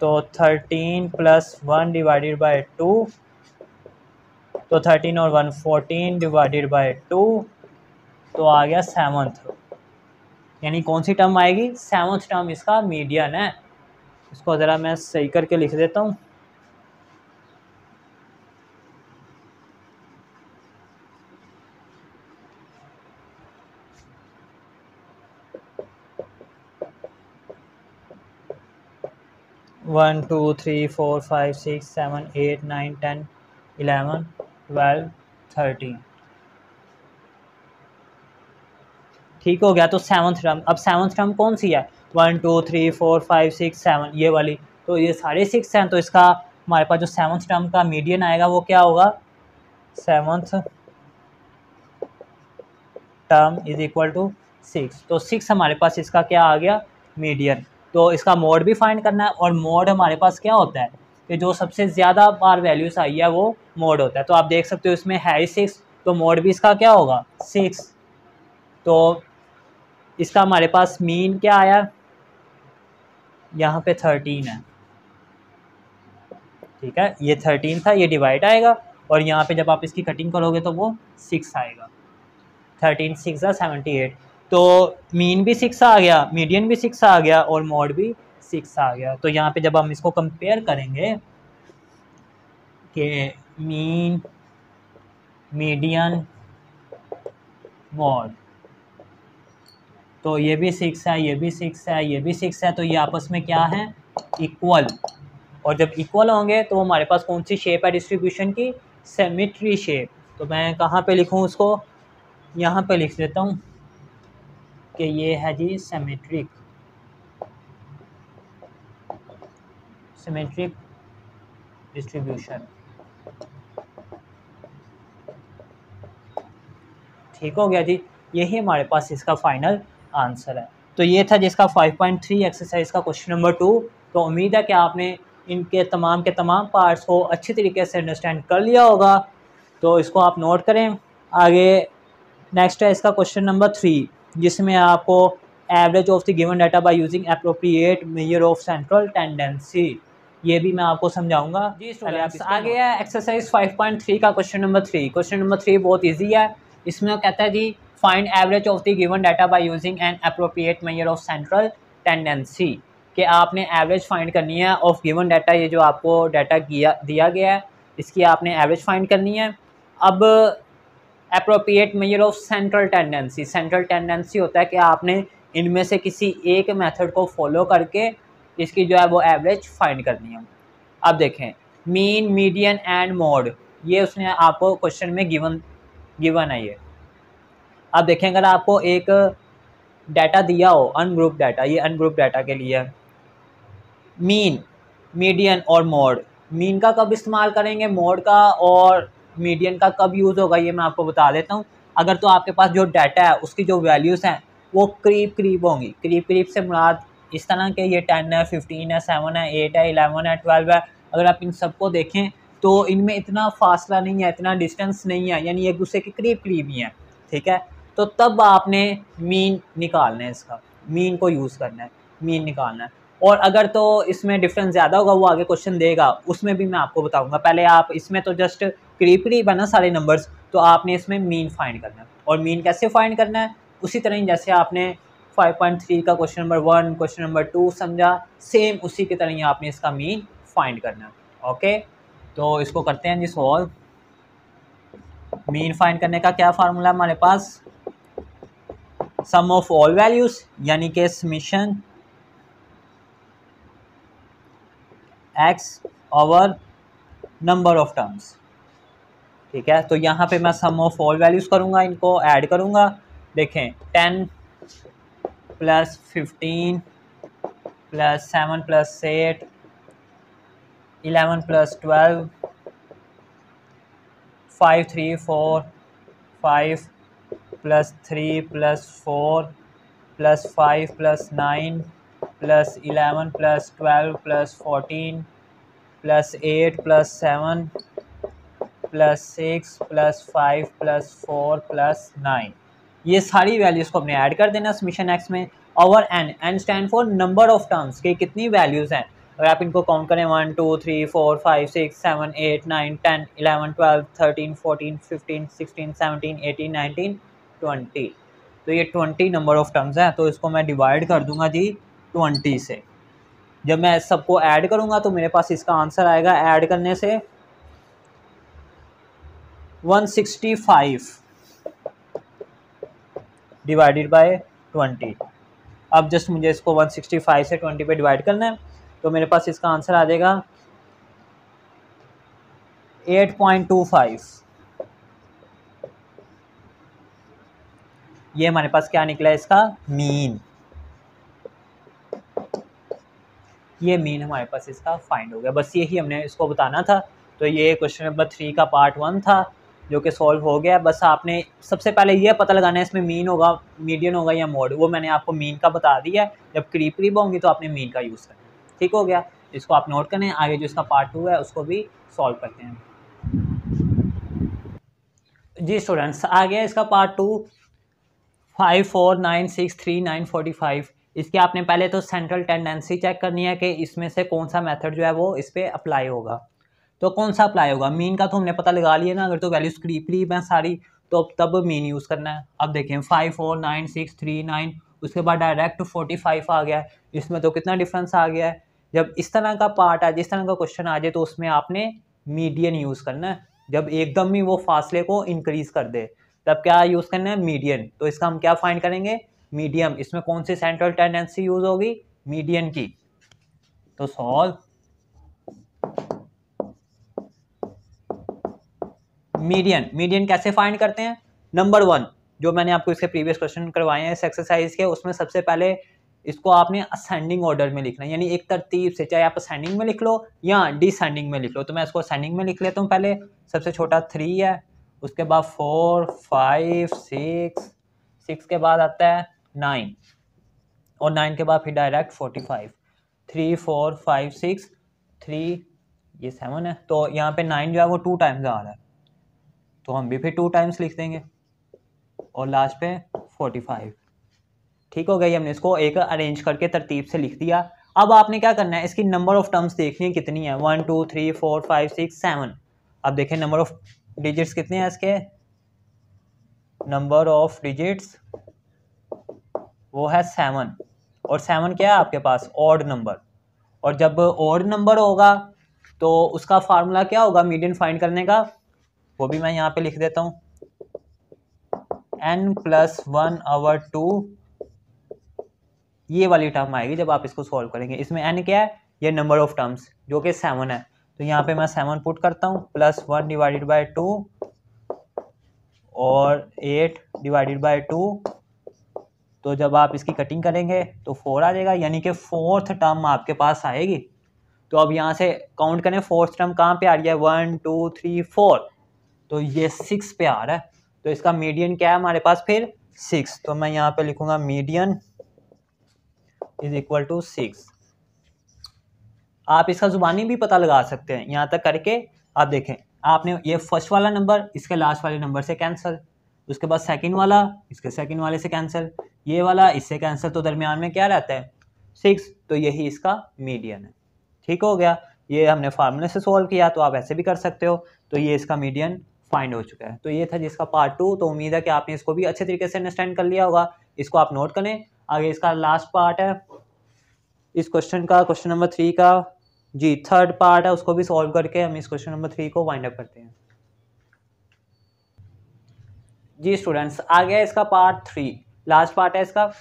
तो 13 + 1 डिवाइडेड बाय 2, तो 13 और 1 14 डिवाइडेड बाय 2, तो आ गया 7th। यानी कौन सी टर्म आएगी? 7th टर्म इसका मीडियन है। इसको ज़रा मैं सही करके लिख देता हूँ। One two three four five six 7 8 9 10 11 12 13, ठीक हो गया। तो 7th टर्म, अब 7th टर्म कौन सी है? 1 2 3 4 5 6 7, ये वाली। तो ये सारे 6 हैं, तो इसका हमारे पास जो 7th टर्म का मीडियन आएगा वो क्या होगा? 7th term is equal to 6। तो 6 हमारे पास इसका क्या आ गया? मीडियन। तो इसका मोड भी फाइंड करना है। और मोड हमारे पास क्या होता है कि जो सबसे ज़्यादा बार वैल्यूज़ आई है वो मोड होता है। तो आप देख सकते हो इसमें है ही 6, तो मोड भी इसका क्या होगा? 6। तो इसका हमारे पास मीन क्या आया? यहाँ पे 13 है। ठीक है, ये 13 था, ये डिवाइड आएगा, और यहाँ पे जब आप इसकी कटिंग करोगे तो वो 6 आएगा। 13 6 78। तो मीन भी 6 आ गया, मीडियन भी 6 आ गया, और मोड भी 6 आ गया। तो यहाँ पे जब हम इसको कंपेयर करेंगे कि मीन, मीडियन, मोड, तो ये भी 6 है, ये भी 6 है, ये भी 6 है, तो ये आपस में क्या है, इक्वल। और जब इक्वल होंगे तो हमारे पास कौन सी शेप है डिस्ट्रीब्यूशन की, सिमेट्री शेप। तो मैं कहाँ पे लिखूँ उसको, यहाँ पे लिख देता हूँ कि ये है जी सिमेट्रिक डिस्ट्रीब्यूशन। ठीक हो गया जी, यही हमारे पास इसका फाइनल आंसर है। तो ये था जिसका 5.3 एक्सरसाइज का क्वेश्चन नंबर 2। तो उम्मीद है कि आपने इनके तमाम के तमाम पार्ट्स को अच्छी तरीके से अंडरस्टैंड कर लिया होगा। तो इसको आप नोट करें। आगे नेक्स्ट है इसका क्वेश्चन नंबर 3, जिसमें आपको average of the given data by using appropriate measure of central tendency, ये भी मैं आपको समझाऊंगा जी स्टूडेंट्स। आगे है एक्सरसाइज 5.3 का क्वेश्चन नंबर 3। क्वेश्चन नंबर 3 बहुत ईजी है। इसमें कहता है जी find average of the given data by using an appropriate measure of central tendency, कि आपने एवरेज फाइंड करनी है ऑफ गिवन डाटा। ये जो आपको डाटा दिया गया है इसकी आपने एवरेज फाइंड करनी है। अब appropriate measure of central tendency, central tendency होता है कि आपने इनमें से किसी एक मेथड को फॉलो करके इसकी जो है वो एवरेज फाइंड करनी है। अब देखें मीन, मीडियन एंड मोड, ये उसने आपको क्वेश्चन में गिवन है ये। अब देखें अगर आपको एक डाटा दिया हो अनग्रुप डाटा, ये अनग्रुप डाटा के लिए मीन, मीडियन और मोड, मीन का कब इस्तेमाल करेंगे, मोड का और मीडियन का कब यूज़ होगा, ये मैं आपको बता देता हूँ। अगर तो आपके पास जो डाटा है उसकी जो वैल्यूज़ हैं वो करीब होंगी। करीब से मुराद इस तरह के ये 10 है, 15 है, 7 है, 8 है, 11 है, 12 है। अगर आप इन सबको देखें तो इनमें इतना फासला नहीं है, इतना डिस्टेंस नहीं है, यानी एक दूसरे के करीब ही हैं। ठीक है, तो तब आपने मीन निकालना है, इसका मीन को यूज़ करना है, मीन निकालना है। और अगर तो इसमें डिफरेंस ज़्यादा होगा, वो आगे क्वेश्चन देगा, उसमें भी मैं आपको बताऊंगा। पहले आप इसमें तो जस्ट करीब है ना सारे नंबर्स, तो आपने इसमें मीन फाइंड करना है। और मीन कैसे फाइंड करना है, उसी तरह जैसे आपने 5.3 का क्वेश्चन नंबर 1, क्वेश्चन नंबर 2 समझा, सेम उसी की तरह ही आपने इसका मीन फाइंड करना है। ओके, तो इसको करते हैं जी सॉल्व। मीन फाइंड करने का क्या फार्मूला है हमारे पास, सम ऑफ ऑल वैल्यूज, यानी कि summation x over number of terms. ठीक है, तो यहाँ पे मैं सम ऑफ ऑल वैल्यूज करूँगा, इनको ऐड करूँगा। देखें 10 plus 15 plus 7 plus 8, 11 plus 12, 5 3 4 5 plus 3 plus 4 plus 5 plus 9 plus 11 plus 12 plus 14 plus 8 plus 7 plus 6 plus 5 plus 4 plus 9, ये सारी वैल्यूज़ को अपने ऐड कर देना समीशन एक्स में। Over N, N stand for number of terms के कितनी वैल्यूज़ हैं। अगर आप इनको काउंट करें 1 2 3 4 5 6 7 8 9 10 11 12 13 14 15 16 17 18 19 20, तो ये 20 नंबर ऑफ टर्म्स हैं। तो इसको मैं डिवाइड कर दूंगा जी 20 से। जब मैं सबको ऐड करूंगा तो मेरे पास इसका आंसर आएगा, ऐड करने से 165 डिवाइडेड बाय 20। अब जस्ट मुझे इसको 165 से 20 पे डिवाइड करना है, तो मेरे पास इसका आंसर आ जाएगा 8.25। ये हमारे पास क्या निकला है, इसका मीन। ये मीन हमारे पास इसका फाइंड हो गया। बस यही हमने इसको बताना था। तो ये क्वेश्चन नंबर 3 का पार्ट 1 था जो कि सॉल्व हो गया। बस आपने सबसे पहले ये पता लगाना है इसमें मीन होगा, मीडियन होगा या मोड, वो मैंने आपको मीन का बता दिया है। जब करीब होंगी तो आपने मीन का यूज़ करना है। ठीक हो गया, इसको आप नोट करें। आगे जो इसका पार्ट 2 है उसको भी सॉल्व करते हैं जी स्टूडेंट्स। आ गया इसका पार्ट 2, 5 4 9 6 3 9 45। इसके आपने पहले तो सेंट्रल टेंडेंसी चेक करनी है कि इसमें से कौन सा मेथड जो है वो इस पर अप्लाई होगा। तो कौन सा अप्लाई होगा, मीन का तो हमने पता लगा लिया ना। अगर तो वैल्यूज करीब हैं सारी तो तब मीन यूज़ करना है। अब देखें 5 4 9 6 3 9, उसके बाद डायरेक्ट 45 आ गया है। इसमें तो कितना डिफरेंस आ गया है। जब इस तरह का पार्ट आ जाए, इस तरह का क्वेश्चन आ जाए, तो उसमें आपने मीडियन यूज़ करना है। जब एकदम ही वो फासले को इंक्रीज़ कर दे तब क्या यूज़ करना है, मीडियन। तो इसका हम क्या फाइंड करेंगे, मीडियम, इसमें कौन सी सेंट्रल टेंडेंसी यूज होगी? मीडियन की। तो सॉल्व मीडियन। मीडियन कैसे फाइंड करते हैं? नंबर 1 जो मैंने आपको इसके प्रीवियस क्वेश्चन करवाए हैं इस एक्सरसाइज के, उसमें सबसे पहले इसको आपने असेंडिंग ऑर्डर में लिखना है, यानी एक तरतीब से, चाहे आप असेंडिंग में लिख लो या डिसेंडिंग में लिख लो। तो मैं इसको असेंडिंग में लिख लेता हूँ पहले। सबसे छोटा 3 है, उसके बाद 4 5 6 के बाद आता है 9, और 9 के बाद फिर डायरेक्ट 45। 3 4 5 6 3 ये 7 है, तो यहाँ पे 9 जो है वो 2 टाइम्स आ रहा है, तो हम भी फिर 2 टाइम्स लिख देंगे, और लास्ट पे 45। ठीक हो गई, हमने इसको एक अरेंज करके तरतीब से लिख दिया। अब आपने क्या करना है, इसकी नंबर ऑफ टर्म्स देखनी है कितनी है, 1 2 3 4 5 6 7। अब देखें नंबर ऑफ डिजिट्स कितने हैं इसके, नंबर ऑफ डिजिट्स वो है 7, और 7 क्या है आपके पास? Odd number. और जब ऑड नंबर होगा तो उसका फार्मूला क्या होगा मीडियन फाइंड करने का, वो भी मैं यहाँ पे लिख देता हूँ, n+1/2 ये वाली टर्म आएगी जब आप इसको सॉल्व करेंगे। इसमें n क्या है? ये नंबर ऑफ टर्म्स जो कि 7 है, तो यहाँ पे मैं 7 पुट करता हूँ, +1/2 और 8/2। तो जब आप इसकी कटिंग करेंगे तो 4 आ जाएगा, यानी कि 4th टर्म आपके पास आएगी। तो अब यहाँ से काउंट करें, 4th टर्म कहाँ पे आ रही है, 1 2 3 4, तो ये 6 पे आ रहा है। तो इसका मीडियन क्या है हमारे पास फिर? 6। तो मैं यहाँ पे लिखूंगा मीडियन इज इक्वल टू 6। आप इसका जुबानी भी पता लगा सकते हैं यहाँ तक करके। आप देखें, आपने ये फर्स्ट वाला नंबर इसके लास्ट वाले नंबर से कैंसिल, उसके बाद सेकंड वाला इसके सेकंड वाले से कैंसिल, ये वाला इससे कैंसिल, तो दरमियान में क्या रहता है? 6। तो यही इसका मीडियन है। ठीक हो गया, ये हमने फार्मूले से सॉल्व किया, तो आप ऐसे भी कर सकते हो। तो ये इसका मीडियन फाइंड हो चुका है। तो ये था जिसका पार्ट 2। तो उम्मीद है कि आपने इसको भी अच्छे तरीके से अंडरस्टैंड कर लिया होगा। इसको आप नोट करें। आगे इसका लास्ट पार्ट है इस क्वेश्चन का, क्वेश्चन नंबर 3 का जी, थर्ड पार्ट है, उसको भी सॉल्व करके हम इस क्वेश्चन नंबर 3 को वाइंड अप करते हैं। जी स्टूडेंट्स, आ गया इसका पार्ट 3, लास्ट पार्ट है इसका।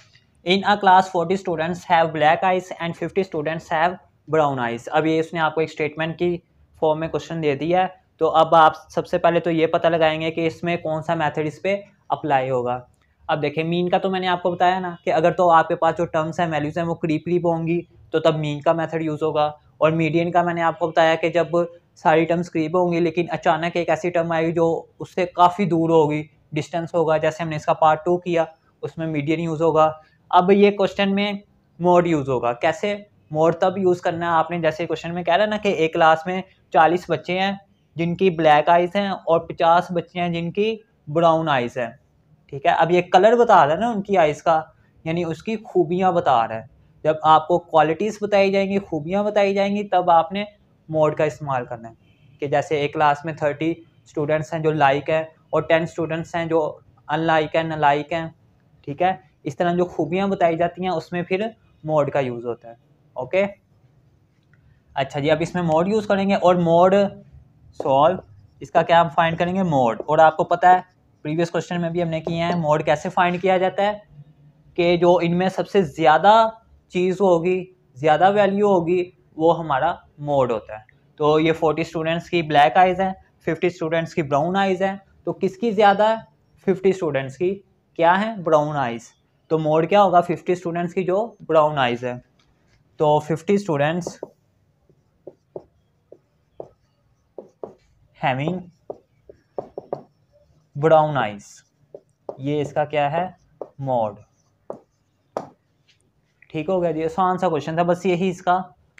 In a class 40 students have black eyes and 50 students have brown eyes. अब ये इसने आपको एक स्टेटमेंट की फॉर्म में क्वेश्चन दे दिया है। तो अब आप सबसे पहले तो ये पता लगाएंगे कि इसमें कौन सा मेथड इस पर अप्लाई होगा। अब देखें, मीन का तो मैंने आपको बताया ना कि अगर तो आपके पास जो टर्म्स हैं, वैल्यूज़ हैं, वो करीब होंगी तो तब मीन का मेथड यूज़ होगा। और मीडियन का मैंने आपको बताया कि जब सारी टर्म्स करीब होंगी लेकिन अचानक एक ऐसी टर्म आएगी जो उससे काफ़ी दूर होगी, डिस्टेंस होगा, जैसे हमने इसका पार्ट 2 किया, उसमें मीडियन यूज़ होगा। अब ये क्वेश्चन में मोड यूज़ होगा। कैसे मोड तब यूज़ करना है आपने, जैसे क्वेश्चन में कह रहा है ना कि एक क्लास में 40 बच्चे हैं जिनकी ब्लैक आइज़ हैं और 50 बच्चे हैं जिनकी ब्राउन आइज़ हैं। ठीक है, अब ये कलर बता रहा है ना उनकी आइज़ का, यानी उसकी खूबियाँ बता रहा है। जब आपको क्वालिटीज़ बताई जाएंगी, खूबियाँ बताई जाएंगी, तब आपने मोड का इस्तेमाल करना है। कि जैसे एक क्लास में 30 स्टूडेंट्स हैं जो लाइक है और 10 स्टूडेंट्स हैं जो अनलाइक है, नालाइक हैं। ठीक है, इस तरह जो खूबियाँ बताई जाती हैं उसमें फिर मोड का यूज़ होता है। ओके, अच्छा जी, अब इसमें मोड यूज़ करेंगे और मोड सॉल्व, इसका क्या हम फाइंड करेंगे? मोड। और आपको पता है प्रीवियस क्वेश्चन में भी हमने किए हैं, मोड कैसे फाइंड किया जाता है कि जो इनमें सबसे ज़्यादा चीज़ होगी, ज़्यादा वैल्यू होगी, वो हमारा मोड होता है। तो ये 40 स्टूडेंट्स की ब्लैक आइज़ हैं, 50 स्टूडेंट्स की ब्राउन आइज़ हैं, तो किसकी ज़्यादा है? 50 स्टूडेंट्स की क्या है? Brown eyes. तो मोड क्या होगा? 50 स्टूडेंट्स की जो ब्राउन आइज़ है। तो 50 स्टूडेंट्स हैविंग ब्राउन आइज, ये इसका क्या है? मोड। ठीक हो गया जी, आसान सा क्वेश्चन था, बस यही इसका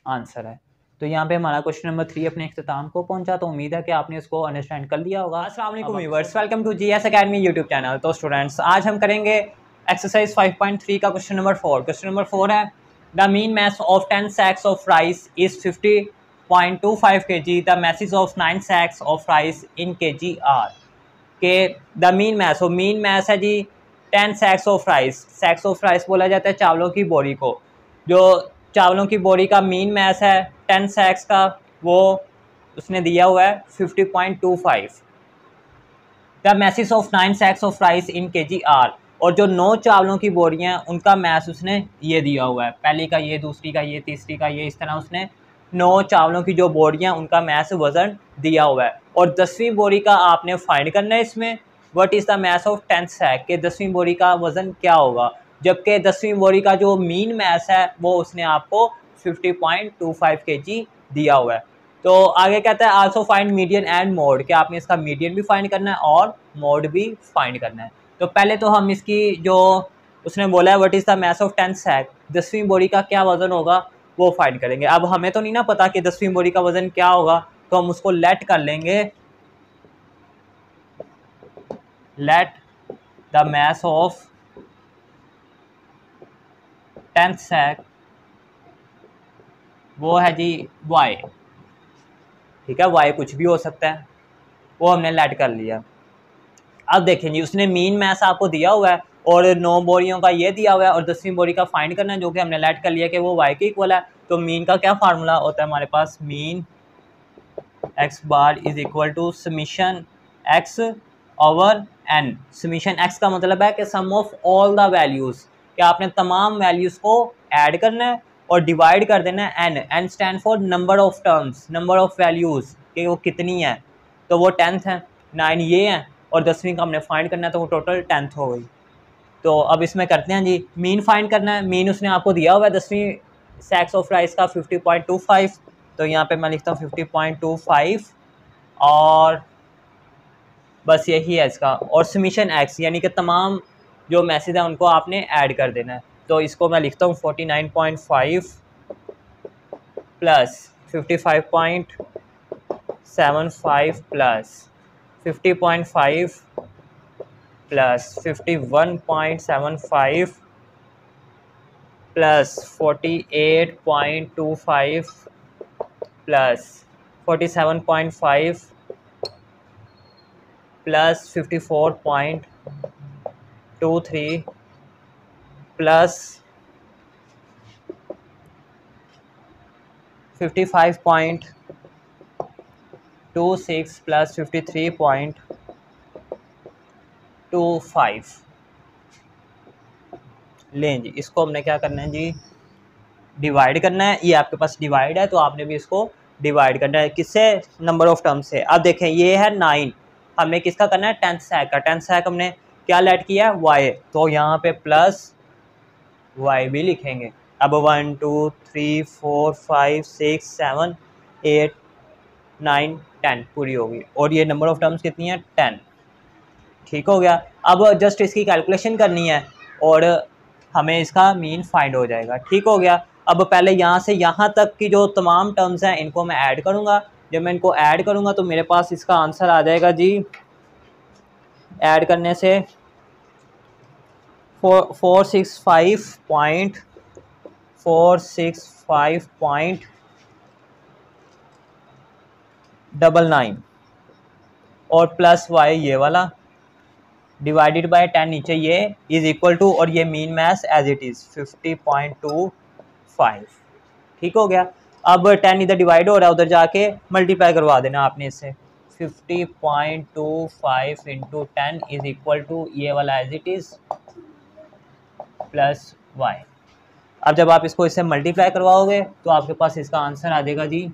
आंसर है। तो यहाँ पे हमारा क्वेश्चन नंबर 3 अपने इख्तिताम को पहुंचा। तो उम्मीद है कि आपने इसको अंडरस्टैंड कर लिया होगा। अस्सलाम वालेकुम viewers, welcome to GS academy YouTube channel. तो स्टूडेंट्स, आज हम करेंगे एक्सरसाइज 5.3 का क्वेश्चन नंबर 4। क्वेश्चन नंबर 4 है, the mean mass of 10 sacks of rice is 50.25 kg, the masses of 9 sacks of rice in kg are. के the mean mass, हो mean mass है जी 10 sacks of rice. Sacks of rice बोला जाता है चावलों की बोरी को। जो चावलों की बोरी का मीन मैस है 10 सैक्स का, वो उसने दिया हुआ है 50.25। The masses of 9 sacks of rice in kg are. और जो 9 चावलों की बोरियां हैं उनका मैस उसने ये दिया हुआ है, पहली का ये, दूसरी का ये, तीसरी का ये, इस तरह उसने 9 चावलों की जो बोरियां उनका मैस वज़न दिया हुआ है। और 10वीं बोरी का आपने फाइंड करना है इसमें what is the mass of 10th sack, कि 10वीं बोरी का वज़न क्या होगा, जबकि 10वीं बोरी का जो मीन मैस है वो उसने आपको 50.25 kg दिया हुआ है। तो आगे कहता है also find median and mode, कि आपने इसका मीडियन भी फाइंड करना है और मोड भी फाइंड करना है। तो पहले तो हम इसकी जो उसने बोला है what is the mass of 10th sack, 10वीं बोरी का क्या वज़न होगा वो फाइंड करेंगे। अब हमें तो नहीं ना पता कि 10वीं बोरी का वज़न क्या होगा, तो हम उसको लेट कर लेंगे, let the mass of 10th sack वो है जी y, ठीक है, y कुछ भी हो सकता है, वो हमने लेट कर लिया। अब देखें जी उसने मीन मैस आपको दिया हुआ है और 9 बोरियों का ये दिया हुआ है और 10वीं बोरी का फाइंड करना है, जो कि हमने लेट कर लिया कि वो y के इक्वल है। तो मीन का क्या फार्मूला होता है हमारे पास, mean x bar is equal to summation x over n। Summation x का मतलब है कि sum of all the values, कि आपने तमाम वैल्यूज़ को ऐड करना है और डिवाइड कर देना है n। n stand for number of terms, number of values, कि वो कितनी है, तो वो 10th है, 9 ये है और 10वीं का हमने फाइंड करना है, तो वो टोटल 10th हो गई। तो अब इसमें करते हैं जी, मीन फाइंड करना है। मीन उसने आपको दिया हुआ है 10वीं सैक्स ऑफ राइस का 50.25, तो यहाँ पे मैं लिखता हूँ 50.25 और बस यही है इसका। और समीशन एक्स यानी कि तमाम जो मैसेज हैं उनको आपने ऐड कर देना है, तो इसको मैं लिखता हूँ 49.5 plus 55.75 plus 50.5 plus 51.75 plus 48.25 plus 47.5 plus 54.23 plus 55.26 plus 53.25। लें जी, इसको हमने क्या करना है जी, डिवाइड करना है। ये आपके पास डिवाइड है तो आपने भी इसको डिवाइड करना है, किससे, नंबर ऑफ टर्म्स से। अब देखें ये है 9, हमने किसका करना है, 10th सैक का। 10th सैक हमने क्या लेट किया है, y, तो यहाँ पे प्लस y भी लिखेंगे। अब 1 2 3 4 5 6 7 8 9 10 पूरी होगी और ये नंबर ऑफ टर्म्स कितनी है, 10। ठीक हो गया। अब जस्ट इसकी कैलकुलेशन करनी है और हमें इसका मीन फाइंड हो जाएगा। ठीक हो गया। अब पहले यहाँ से यहाँ तक की जो तमाम टर्म्स हैं इनको मैं ऐड करूँगा। जब मैं इनको ऐड करूँगा तो मेरे पास इसका आंसर आ जाएगा जी, ऐड करने से 465.99 और प्लस y ये वाला डिवाइडेड बाय 10 नीचे ये इज इक्वल टू, और ये mean mass as it is 50.25। ठीक हो गया। अब 10 इधर डिवाइड हो रहा है, उधर जाके मल्टीप्लाई करवा देना आपने इससे। 50.25 इंटू 10 इज इक्वल टू ये वाला as it is plus y। अब जब आप इसको इससे मल्टीप्लाई करवाओगे तो आपके पास इसका आंसर आ जाएगा जी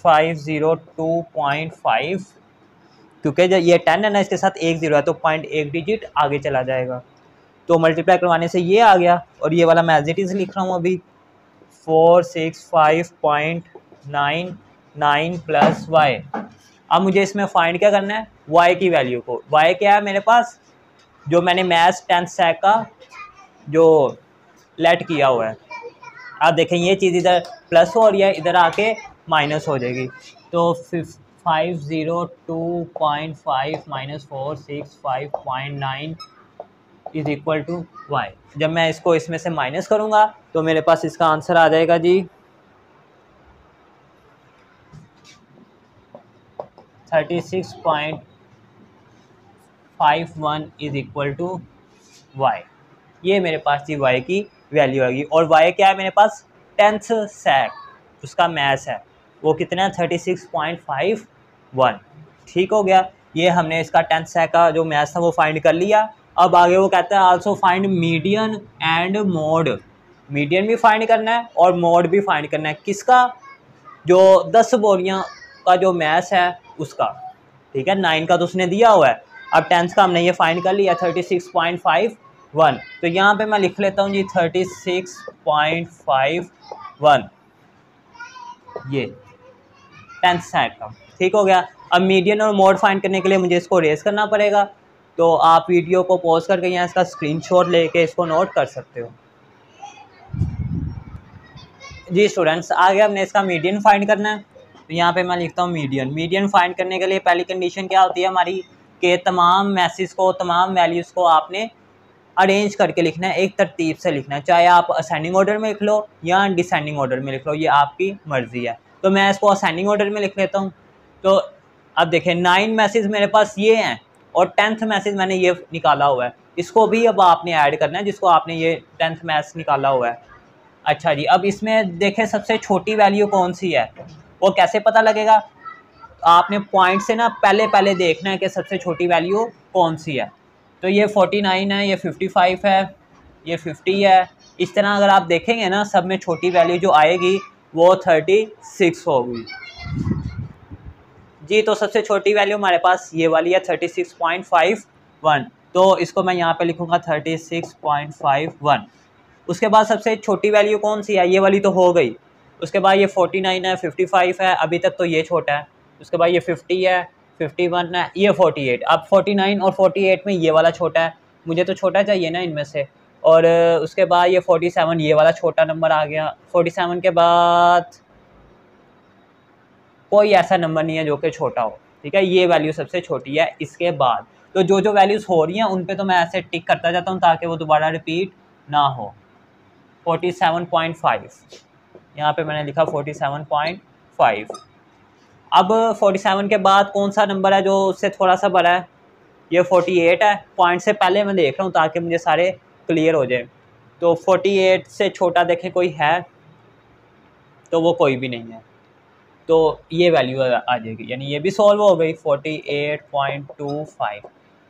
502.5, क्योंकि जब ये 10 है ना इसके साथ 1 0 है तो 0.1 डिजिट आगे चला जाएगा। तो मल्टीप्लाई करवाने से ये आ गया और ये वाला मैं एज इट इज़ लिख रहा हूँ अभी 465.99 प्लस y। अब मुझे इसमें फाइंड क्या करना है, y की वैल्यू को। y क्या है मेरे पास, जो मैंने मैथ्स 10th सैक का जो लेट किया हुआ है। अब देखें ये चीज़ इधर प्लस हो रही है, इधर आके माइनस हो जाएगी। तो 502.5 minus 465.9 is equal to Y. जब मैं इसको इसमें से माइनस करूँगा तो मेरे पास इसका आंसर आ जाएगा जी 36.51 इज इक्वल टू वाई। ये मेरे पास जी y की वैल्यू आएगी। और y क्या है मेरे पास, 10th सैक उसका मैथ्स है, वो कितना है 36.51। ठीक हो गया। ये हमने इसका 10th सेक का जो मैथ्स था वो फाइंड कर लिया। अब आगे वो कहता है also find median and mode. Median भी फाइंड करना है और मोड भी फाइंड करना है। किसका? जो 10 बोरियां का जो मैथ्स है उसका। ठीक है, 9 का तो उसने दिया हुआ है। अब 10th का हमने ये फाइंड कर लिया 36.51। तो यहाँ पे मैं लिख लेता हूँ जी 36.51 ये 10th सेक का। ठीक हो गया। अब मीडियन और मोड फाइंड करने के लिए मुझे इसको रेस करना पड़ेगा। तो आप वीडियो को पॉज करके यहाँ इसका स्क्रीनशॉट लेके इसको नोट कर सकते हो। जी स्टूडेंट्स, आगे हमने इसका मीडियन फाइंड करना है। तो यहाँ पे मैं लिखता हूँ मीडियन। मीडियन फाइंड करने के लिए पहली कंडीशन क्या होती है हमारी, कि तमाम मैसेज को, तमाम वैल्यूज़ को आपने अरेंज करके लिखना है, एक तरतीब से लिखना है। चाहे आप असेंडिंग ऑर्डर में लिख लो या डिसेंडिंग ऑर्डर में लिख लो, ये आपकी मर्ज़ी है। तो मैं इसको असेंडिंग ऑर्डर में लिख लेता हूँ। तो अब देखें 9 मैसेज मेरे पास ये हैं और 10th मैसेज मैंने ये निकाला हुआ है। इसको भी अब आपने ऐड करना है जिसको आपने ये 10th मैसेज निकाला हुआ है। अच्छा जी, अब इसमें देखें सबसे छोटी वैल्यू कौन सी है, वो कैसे पता लगेगा? आपने पॉइंट से ना पहले देखना है कि सबसे छोटी वैल्यू कौन सी है। तो ये 49 है, ये 55 है, ये 50 है। इस तरह अगर आप देखेंगे ना, सब में छोटी वैल्यू जो आएगी वो 36 होगी जी। तो सबसे छोटी वैल्यू हमारे पास ये वाली है 36.51। तो इसको मैं यहाँ पे लिखूँगा 36.51। उसके बाद सबसे छोटी वैल्यू कौन सी है, ये वाली तो हो गई। उसके बाद ये 49 है, 55 है, अभी तक तो ये छोटा है। उसके बाद ये 50 है, 51 है, ये 48। अब 49 और 48 में ये वाला छोटा है, मुझे तो छोटा चाहिए ना इनमें से। और उसके बाद ये 47, ये वाला छोटा नंबर आ गया। 47 के बाद कोई ऐसा नंबर नहीं है जो कि छोटा हो। ठीक है, ये वैल्यू सबसे छोटी है। इसके बाद तो जो वैल्यूज़ हो रही हैं उन पे तो मैं ऐसे टिक करता जाता हूँ ताकि वो दोबारा रिपीट ना हो। 47.5 यहाँ पे मैंने लिखा 47.5। अब 47 के बाद कौन सा नंबर है जो उससे थोड़ा सा बड़ा है? ये 48 है। पॉइंट से पहले मैं देख रहा हूँ ताकि मुझे सारे क्लियर हो जाए। तो 48 से छोटा देखें कोई है, तो वो कोई भी नहीं है। तो ये वैल्यू आ जाएगी, यानी ये भी सॉल्व हो गई 48.25।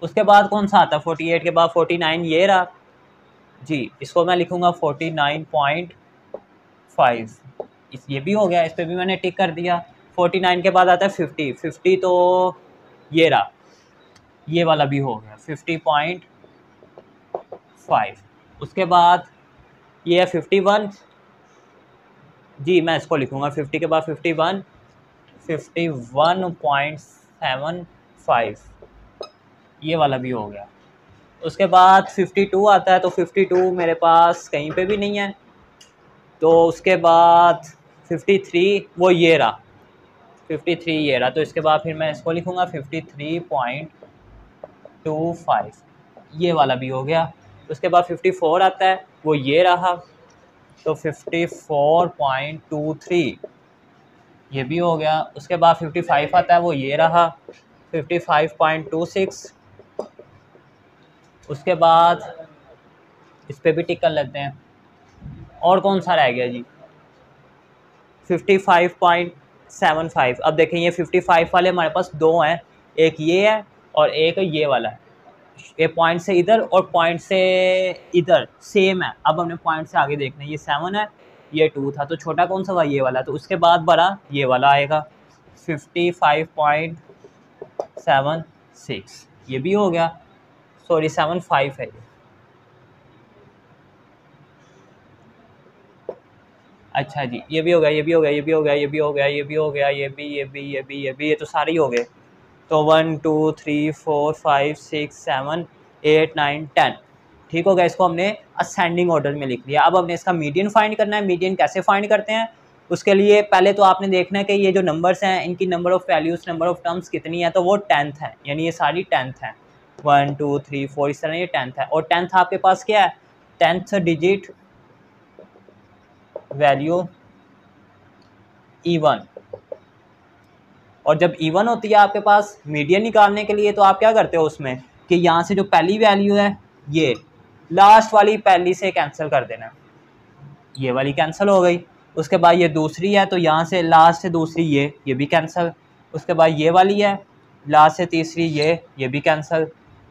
उसके बाद कौन सा आता है? 48 के बाद 49 ये रहा जी। इसको मैं लिखूँगा 49.5। ये भी हो गया, इस पर भी मैंने टिक कर दिया। 49 के बाद आता है 50। 50 तो ये रहा, ये वाला भी हो गया 50.5। उसके बाद ये है 51 जी। मैं इसको लिखूँगा 50 के बाद 51, 51.75 ये वाला भी हो गया। उसके बाद 52 आता है। तो 52 मेरे पास कहीं पे भी नहीं है। तो उसके बाद 53 वो ये रहा, 53 ये रहा। तो इसके बाद फिर मैं इसको लिखूँगा 53.25 ये वाला भी हो गया। उसके बाद 54 आता है, वो ये रहा। तो 54.23 ये भी हो गया। उसके बाद 55 आता है, वो ये रहा 55.26। उसके बाद इस पर भी टिक कर लेते हैं। और कौन सा रह गया जी? 55.75। अब देखें ये 55 वाले हमारे पास दो हैं, एक ये है और एक ये वाला है। ये पॉइंट से इधर और पॉइंट से इधर सेम है। अब हमने पॉइंट से आगे देखना है, ये 7 है, ये 2 था। तो छोटा कौन सा था? ये वाला। तो उसके बाद बड़ा ये वाला आएगा 55.76 ये भी हो गया। सॉरी 75 है ये। अच्छा जी, ये भी हो गया, ये भी हो गया, ये भी हो गया, ये भी हो गया, ये भी हो गया, ये भी, ये तो सारे ही हो गए। तो 1 2 3 4 5 6 7 8 9 10 ठीक हो गया। इसको हमने असेंडिंग ऑर्डर में लिख लिया। अब हमने इसका मीडियन फाइंड करना है। मीडियन कैसे फाइंड करते हैं? उसके लिए पहले तो आपने देखना है कि ये जो नंबर्स हैं इनकी number of values, number of terms कितनी है। तो वो 10th है, यानी ये सारी 10th है। 1 2 3 4 इस तरह ये 10th है। और 10th आपके पास क्या है? 10th digit value E1। और जब E1 होती है आपके पास मीडियन निकालने के लिए, तो आप क्या करते हो उसमें कि यहाँ से जो पहली वैल्यू है ये लास्ट वाली पहली से कैंसिल कर देना। ये वाली कैंसिल हो गई। उसके बाद ये दूसरी है, तो यहाँ से लास्ट से दूसरी ये भी कैंसिल। उसके बाद ये वाली है, लास्ट से तीसरी ये भी कैंसिल,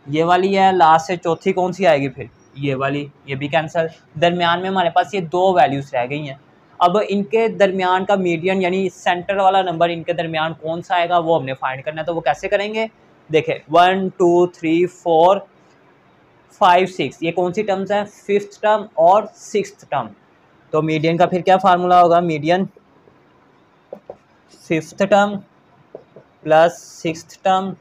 ये वाली है, लास्ट से चौथी कौन सी आएगी फिर, ये वाली, ये भी कैंसिल। दरमियान में हमारे पास ये दो वैल्यूज़ रह गई हैं। अब इनके दरमियान का मीडियन यानी सेंटर वाला नंबर इनके दरमियान कौन सा आएगा वो हमने फाइंड करना है। तो वो कैसे करेंगे, देखें 1 2 3 4 5 6 ये कौन सी टर्म्स हैं, फिफ्थ टर्म और सिक्स्थ टर्म। तो मीडियन का फिर क्या फार्मूला होगा, median fifth term plus sixth term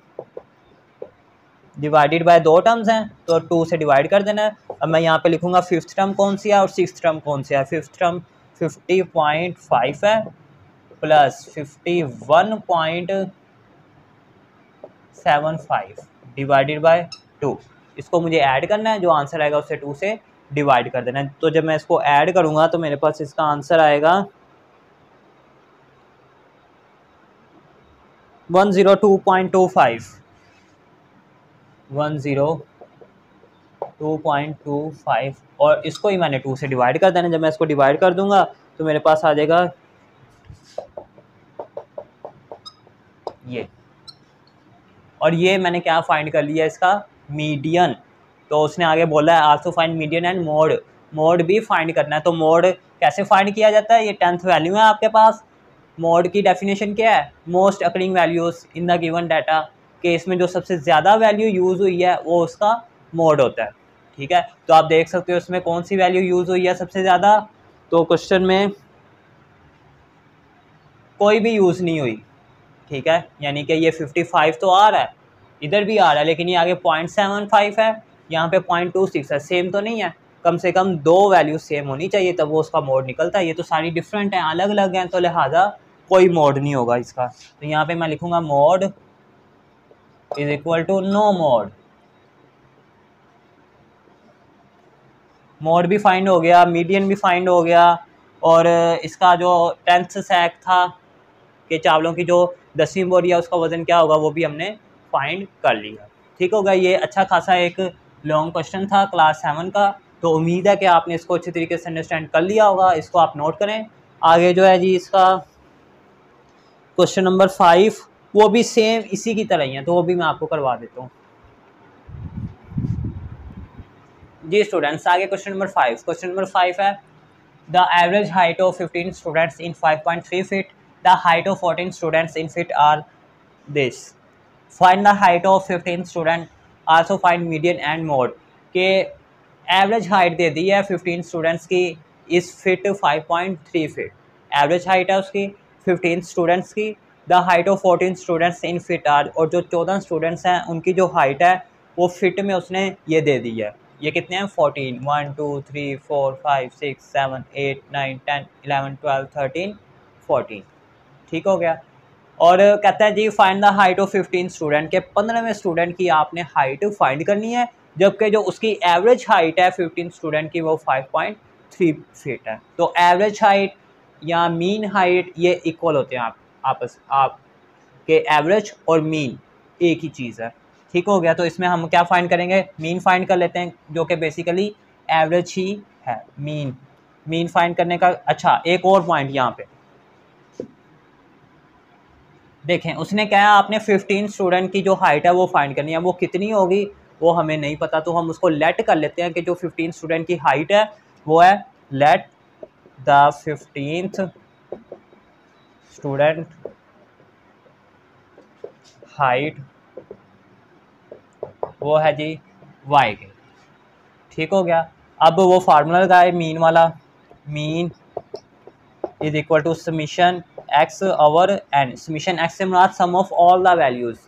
divided by दो टर्म्स हैं तो 2 से डिवाइड कर देना है। अब मैं यहाँ पे लिखूँगा फिफ्थ टर्म कौन सी है और सिक्स्थ टर्म कौन सी है। फिफ्थ टर्म 50.5 है प्लस 51.75 डिवाइडेड बाय 2। इसको मुझे ऐड करना है, जो आंसर आएगा उससे 2 से डिवाइड कर देना है। तो जब मैं इसको ऐड करूँगा तो मेरे पास इसका आंसर आएगा 102.25 102.25 और इसको ही मैंने 2 से डिवाइड कर देना। जब मैं इसको डिवाइड कर दूंगा तो मेरे पास आ जाएगा ये, और ये मैंने क्या फाइंड कर लिया इसका मीडियन। तो उसने आगे बोला है also find median and mode, mode भी फाइंड करना है। तो मोड कैसे फाइंड किया जाता है, ये 10th वैल्यू है आपके पास। मोड की डेफिनेशन क्या है, most occurring values in the given data, कि इसमें जो सबसे ज़्यादा वैल्यू यूज़ हुई है वो उसका मोड होता है। ठीक है, तो आप देख सकते हो इसमें कौन सी वैल्यू यूज़ हुई है सबसे ज़्यादा। तो क्वेश्चन में कोई भी यूज़ नहीं हुई। ठीक है, यानी कि ये 55 तो आ रहा है, इधर भी आ रहा है, लेकिन ये आगे 0.75 है, यहाँ पे 0.26 है, सेम तो नहीं है। कम से कम दो वैल्यू सेम होनी चाहिए तब वो उसका मोड निकलता है। ये तो सारी डिफरेंट हैं, अलग अलग हैं, तो लिहाजा कोई मोड नहीं होगा इसका। तो यहाँ पे मैं लिखूंगा mode is equal to no mode. Mode भी फाइंड हो गया, मीडियन भी फाइंड हो गया, और इसका जो 10th सैक था कि चावलों की जो 10वीं बोरी है उसका वज़न क्या होगा वो भी हमने फाइंड कर लिया। ठीक होगा, ये अच्छा खासा एक लॉन्ग क्वेश्चन था क्लास 7 का। तो उम्मीद है कि आपने इसको अच्छी तरीके से अंडरस्टैंड कर लिया होगा। इसको आप नोट करें। आगे जो है जी इसका क्वेश्चन नंबर 5 वो भी सेम इसी की तरह ही है, तो वो भी मैं आपको करवा देता हूँ जी स्टूडेंट्स। आगे क्वेश्चन नंबर 5, क्वेश्चन नंबर 5 है the average height of 15 students in 5.3 feet, the height of 14 students in feet are this, find the height of 15 student, also find median and mode. के एवरेज हाइट दे दी है 15 students की इस fit 5.3 feet, average height है उसकी 15 students की। The height of 14 students in feet are, और जो 14 स्टूडेंट्स हैं उनकी जो हाइट है वो फिट में उसने ये दे दी है। ये कितने हैं 14, 1 2 3 4 5 6 7 8 9 10 11 12 13 14। ठीक हो गया। और कहता है जी find the height of 15 student, के 15वें स्टूडेंट की आपने हाइट फाइंड करनी है, जबकि जो उसकी एवरेज हाइट है 15 स्टूडेंट की वो 5.3 फीट है। तो एवरेज हाइट या मीन हाइट ये इक्वल होते हैं आपस के एवरेज और मीन एक ही चीज़ है। ठीक हो गया। तो इसमें हम क्या फाइंड करेंगे, मीन फाइंड कर लेते हैं, जो कि बेसिकली एवरेज ही है। मीन फाइंड करने का अच्छा एक और पॉइंट यहाँ पे देखें, उसने क्या है आपने 15 स्टूडेंट की जो हाइट है वो फाइंड करनी है, वो कितनी होगी वो हमें नहीं पता, तो हम उसको लेट कर लेते हैं कि जो 15 स्टूडेंट की हाइट है वो है let the 15th student height, वो है जी वाई के। ठीक हो गया। अब वो फार्मूला लगाए मीन वाला, mean is equal to summation x over n. Summation x से मुराद sum of all the values,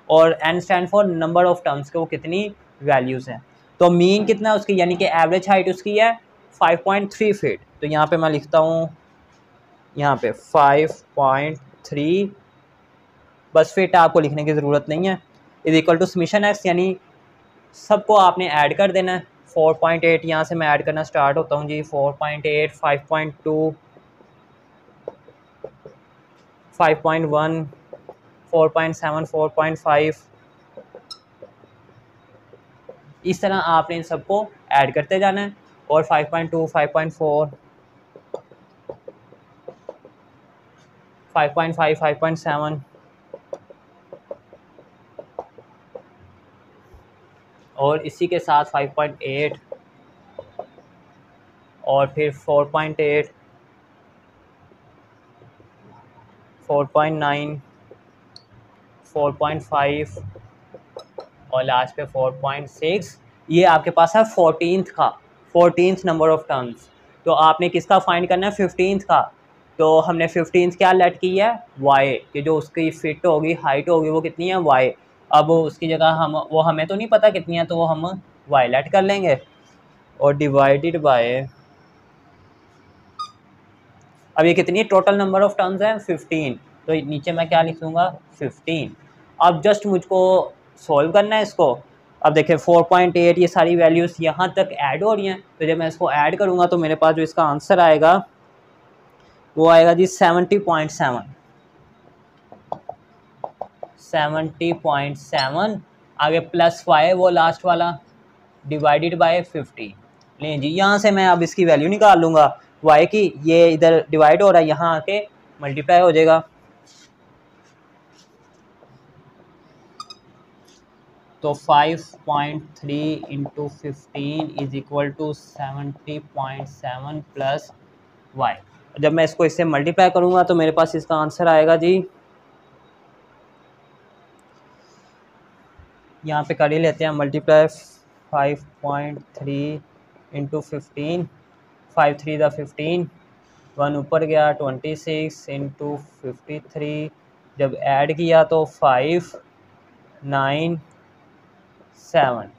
और n stand for number of terms के वो कितनी वैल्यूज़ हैं। तो मीन कितना है उसकी, यानी कि एवरेज हाइट उसकी है 5.3 फीट। तो यहाँ पे मैं लिखता हूँ यहाँ पे 5.3, बस फिट आपको लिखने की ज़रूरत नहीं है। Is equal to summation x, यानी सबको आपने ऐड कर देना है। 4.8 यहाँ से मैं ऐड करना स्टार्ट होता हूँ जी, 4.8 5.2 5.1 4.7 4.5, इस तरह आपने इन सबको ऐड करते जाना है। और 5.2 5.4 5.5 5.7 और इसी के साथ 5.8 और फिर 4.8, 4.9, 4.5 और लास्ट पे 4.6। ये आपके पास है 14th नंबर ऑफ टर्म्स। तो आपने किसका फाइंड करना है? 15th का। तो हमने 15th क्या लेट की है? y, कि जो उसकी फिट होगी, हाइट होगी, वो कितनी है? y। अब उसकी जगह वो हमें तो नहीं पता कितनी है, तो वो हम y लेट कर लेंगे और डिवाइडेड बाय, अब ये कितनी टोटल नंबर ऑफ टर्म्स हैं? 15। तो नीचे मैं क्या लिखूँगा? 15। अब जस्ट मुझको सॉल्व करना है इसको। अब देखिए 4.8 ये सारी वैल्यूज़ यहाँ तक ऐड हो रही हैं, तो जब मैं इसको ऐड करूँगा तो मेरे पास जो इसका आंसर आएगा वो आएगा जी 70.7। 70.7 आगे प्लस y वो लास्ट वाला डिवाइडेड बाय 50। लें जी, यहाँ से मैं अब इसकी वैल्यू निकाल लूँगा y की। ये इधर डिवाइड हो रहा है, यहाँ आके मल्टीप्लाई हो जाएगा। तो 5.3 into 15 is equal to 70.7 plus y। जब मैं इसको इससे मल्टीप्लाई करूँगा तो मेरे पास इसका आंसर आएगा जी, यहाँ पे कर ही लेते हैं मल्टीप्लाई। 5.3 इंटू 15, 5 3 दा 15, 1 ऊपर गया 26 इंटू 53, जब ऐड किया तो 5 9 7।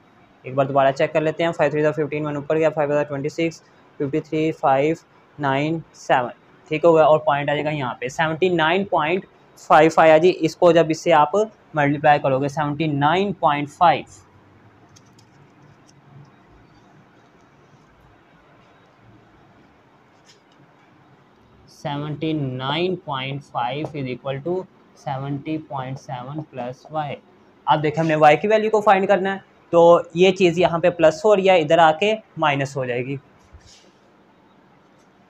एक बार दोबारा चेक कर लेते हैं। 5 3 दा 15, 1 ऊपर गया, 5 दा 26, 53, 5 9 7। ठीक हो गया और पॉइंट आ जाएगा यहाँ पे 79.5 आया जी। इसको जब इससे आप मल्टीप्लाई करोगे 79.5, 79.5 is equal to 70.7 plus y। अब देखें हमने y की वैल्यू को फाइंड करना है, तो ये चीज़ यहाँ पे प्लस हो रही है, इधर आके माइनस हो जाएगी।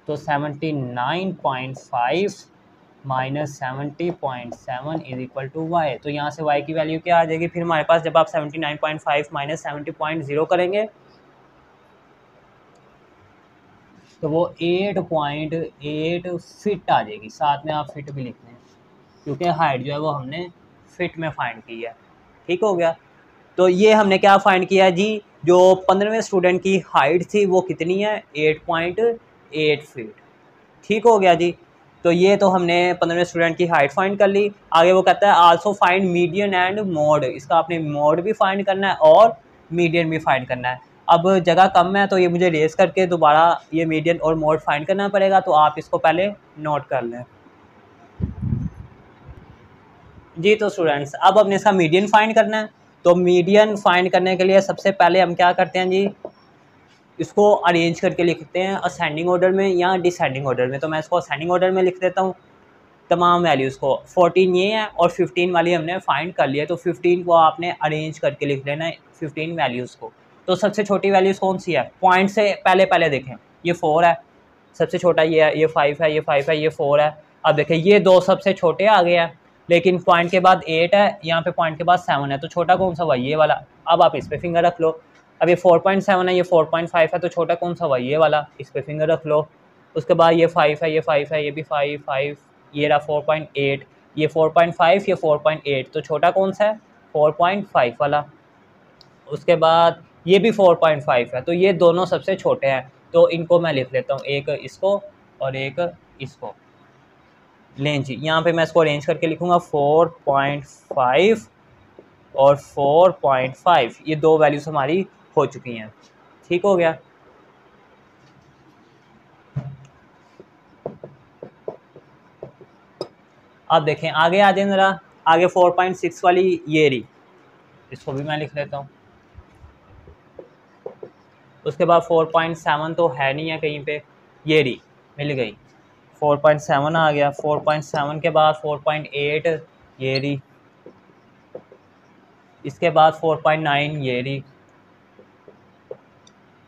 तो 79.5 minus 70.7 is equal to y। तो यहाँ से y की वैल्यू क्या आ जाएगी फिर हमारे पास? जब आप 79.5 माइनस 70.0 करेंगे तो वो 8.8 फिट आ जाएगी। साथ में आप फिट भी लिख लें, क्योंकि हाइट जो है वो हमने फिट में फाइंड की है। ठीक हो गया। तो ये हमने क्या फाइंड किया जी? जो 15वें स्टूडेंट की हाइट थी वो कितनी है? 8.8 फीट। ठीक हो गया जी। तो ये तो हमने 15वें स्टूडेंट की हाइट फाइंड कर ली। आगे वो कहता है also find median and mode. इसका आपने मोड भी फाइंड करना है और मीडियन भी फाइंड करना है। अब जगह कम है तो ये मुझे रेस करके दोबारा ये मीडियन और मोड फाइंड करना पड़ेगा, तो आप इसको पहले नोट कर लें जी। तो स्टूडेंट्स अब हमने इसका मीडियन फाइंड करना है। तो मीडियन फाइंड करने के लिए सबसे पहले हम क्या करते हैं जी? इसको अरेंज करके लिखते हैं असेंडिंग ऑर्डर में या डिसेंडिंग ऑर्डर में। तो मैं इसको असेंडिंग ऑर्डर में लिख देता हूँ तमाम वैल्यूज़ को। 14 ये है और 15 वाली हमने फाइंड कर लिया, तो 15 को आपने अरेंज करके लिख लेना है 15 वैल्यूज़ को। तो सबसे छोटी वैल्यूज़ कौन सी है? पॉइंट से पहले देखें, ये 4 है, सबसे छोटा ये है, ये 5 है, ये 5 है, ये 4 है। अब देखें ये दो सबसे छोटे आ गए हैं, लेकिन पॉइंट के बाद 8 है, यहाँ पे पॉइंट के बाद 7 है, तो छोटा कौन सा हुआ? ये वाला। अब आप इस पर फिंगर रख लो। अब ये 4.7 है, ये 4.5 है, तो छोटा कौन सा हुआ? ये वाला, इस पर फिंगर रख लो। उसके बाद ये 5 है, ये 5 है, ये भी 5 5, ये रहा 4.8, ये 4.5, ये 4.8, तो छोटा कौन सा है? 4.5 वाला। उसके बाद ये भी 4.5 है, तो ये दोनों सबसे छोटे हैं, तो इनको मैं लिख लेता हूँ, एक इसको और एक इसको। लें जी, यहाँ पे मैं इसको अरेंज करके लिखूँगा 4.5 और 4.5, ये दो वैल्यूज़ हमारी हो चुकी हैं। ठीक हो गया। अब देखें आगे आ जाए ज़रा, आगे 4.6 वाली ये रही, इसको भी मैं लिख लेता हूँ। उसके बाद 4.7 तो है नहीं है कहीं पे, ये रही, मिल गई, 4.7 आ गया। 4.7 के बाद 4.8 ये रही, इसके बाद 4.9 ये रही,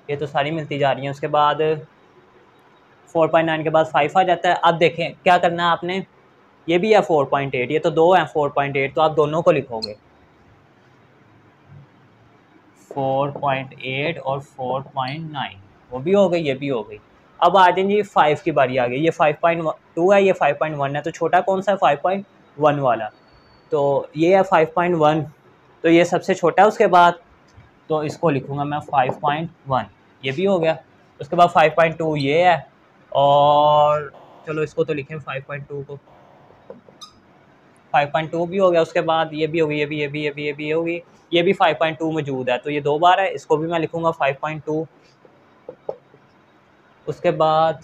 ये तो सारी मिलती जा रही हैं। उसके बाद 4.9 के बाद 5 आ जाता है। अब देखें क्या करना है आपने, ये भी है 4.8, ये तो दो हैं 4.8, तो आप दोनों को लिखोगे 4.8 और 4.9, वो भी हो गई, ये भी हो गई। अब आ जाए जी 5 की बारी आ गई। ये 5.2 है, ये 5.1 है, तो छोटा कौन सा है? 5.1 वाला। तो ये है 5.1, तो ये सबसे छोटा है उसके बाद, तो इसको लिखूँगा मैं 5.1, ये भी हो गया। उसके बाद 5.2 ये है, और चलो इसको तो लिखें 5.2 को, 5.2 भी हो गया। उसके बाद ये भी होगी, ये भी, ये भी, ये भी, ये भी होगी, ये भी 5.2 मौजूद है, तो ये 2 बार है, इसको भी मैं लिखूँगा 5.2। उसके बाद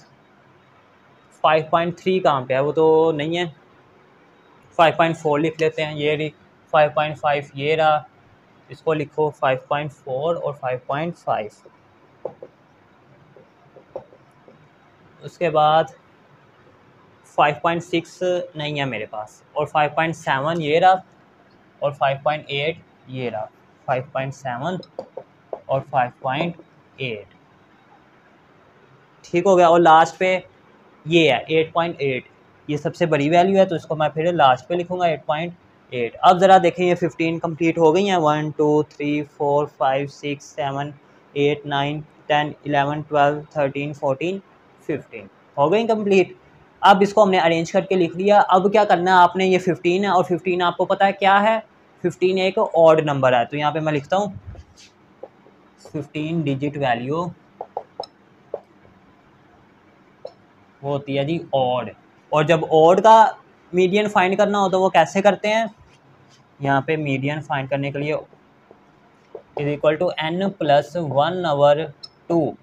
5.3 कहाँ पे है? वो तो नहीं है, 5.4 लिख लेते हैं, ये रही 5.5, ये रहा, इसको लिखो 5.4 और 5.5। उसके बाद 5.6 नहीं है मेरे पास, और 5.7 ये रहा, और 5.8 ये रहा, 5.7 और 5.8, ठीक हो गया। और लास्ट पे ये है 8.8, ये सबसे बड़ी वैल्यू है, तो इसको मैं फिर लास्ट पे लिखूँगा 8.8। अब ज़रा देखें, ये 15 कंप्लीट हो गई हैं, 1 2 3 4 5 6 7 8 9 10 11 12 13 14 15 हो गई कंप्लीट। अब इसको हमने अरेंज करके लिख लिया। अब क्या करना है आपने, ये 15 है, और 15 आपको पता है क्या है? 15 एक ऑड नंबर है, तो यहाँ पे मैं लिखता हूँ 15 डिजिट वैल्यू वो होती है जी ऑड। और जब ऑड का मीडियन फाइंड करना हो तो वो कैसे करते हैं? यहाँ पे मीडियन फाइंड करने के लिए is equal to n plus 1/2,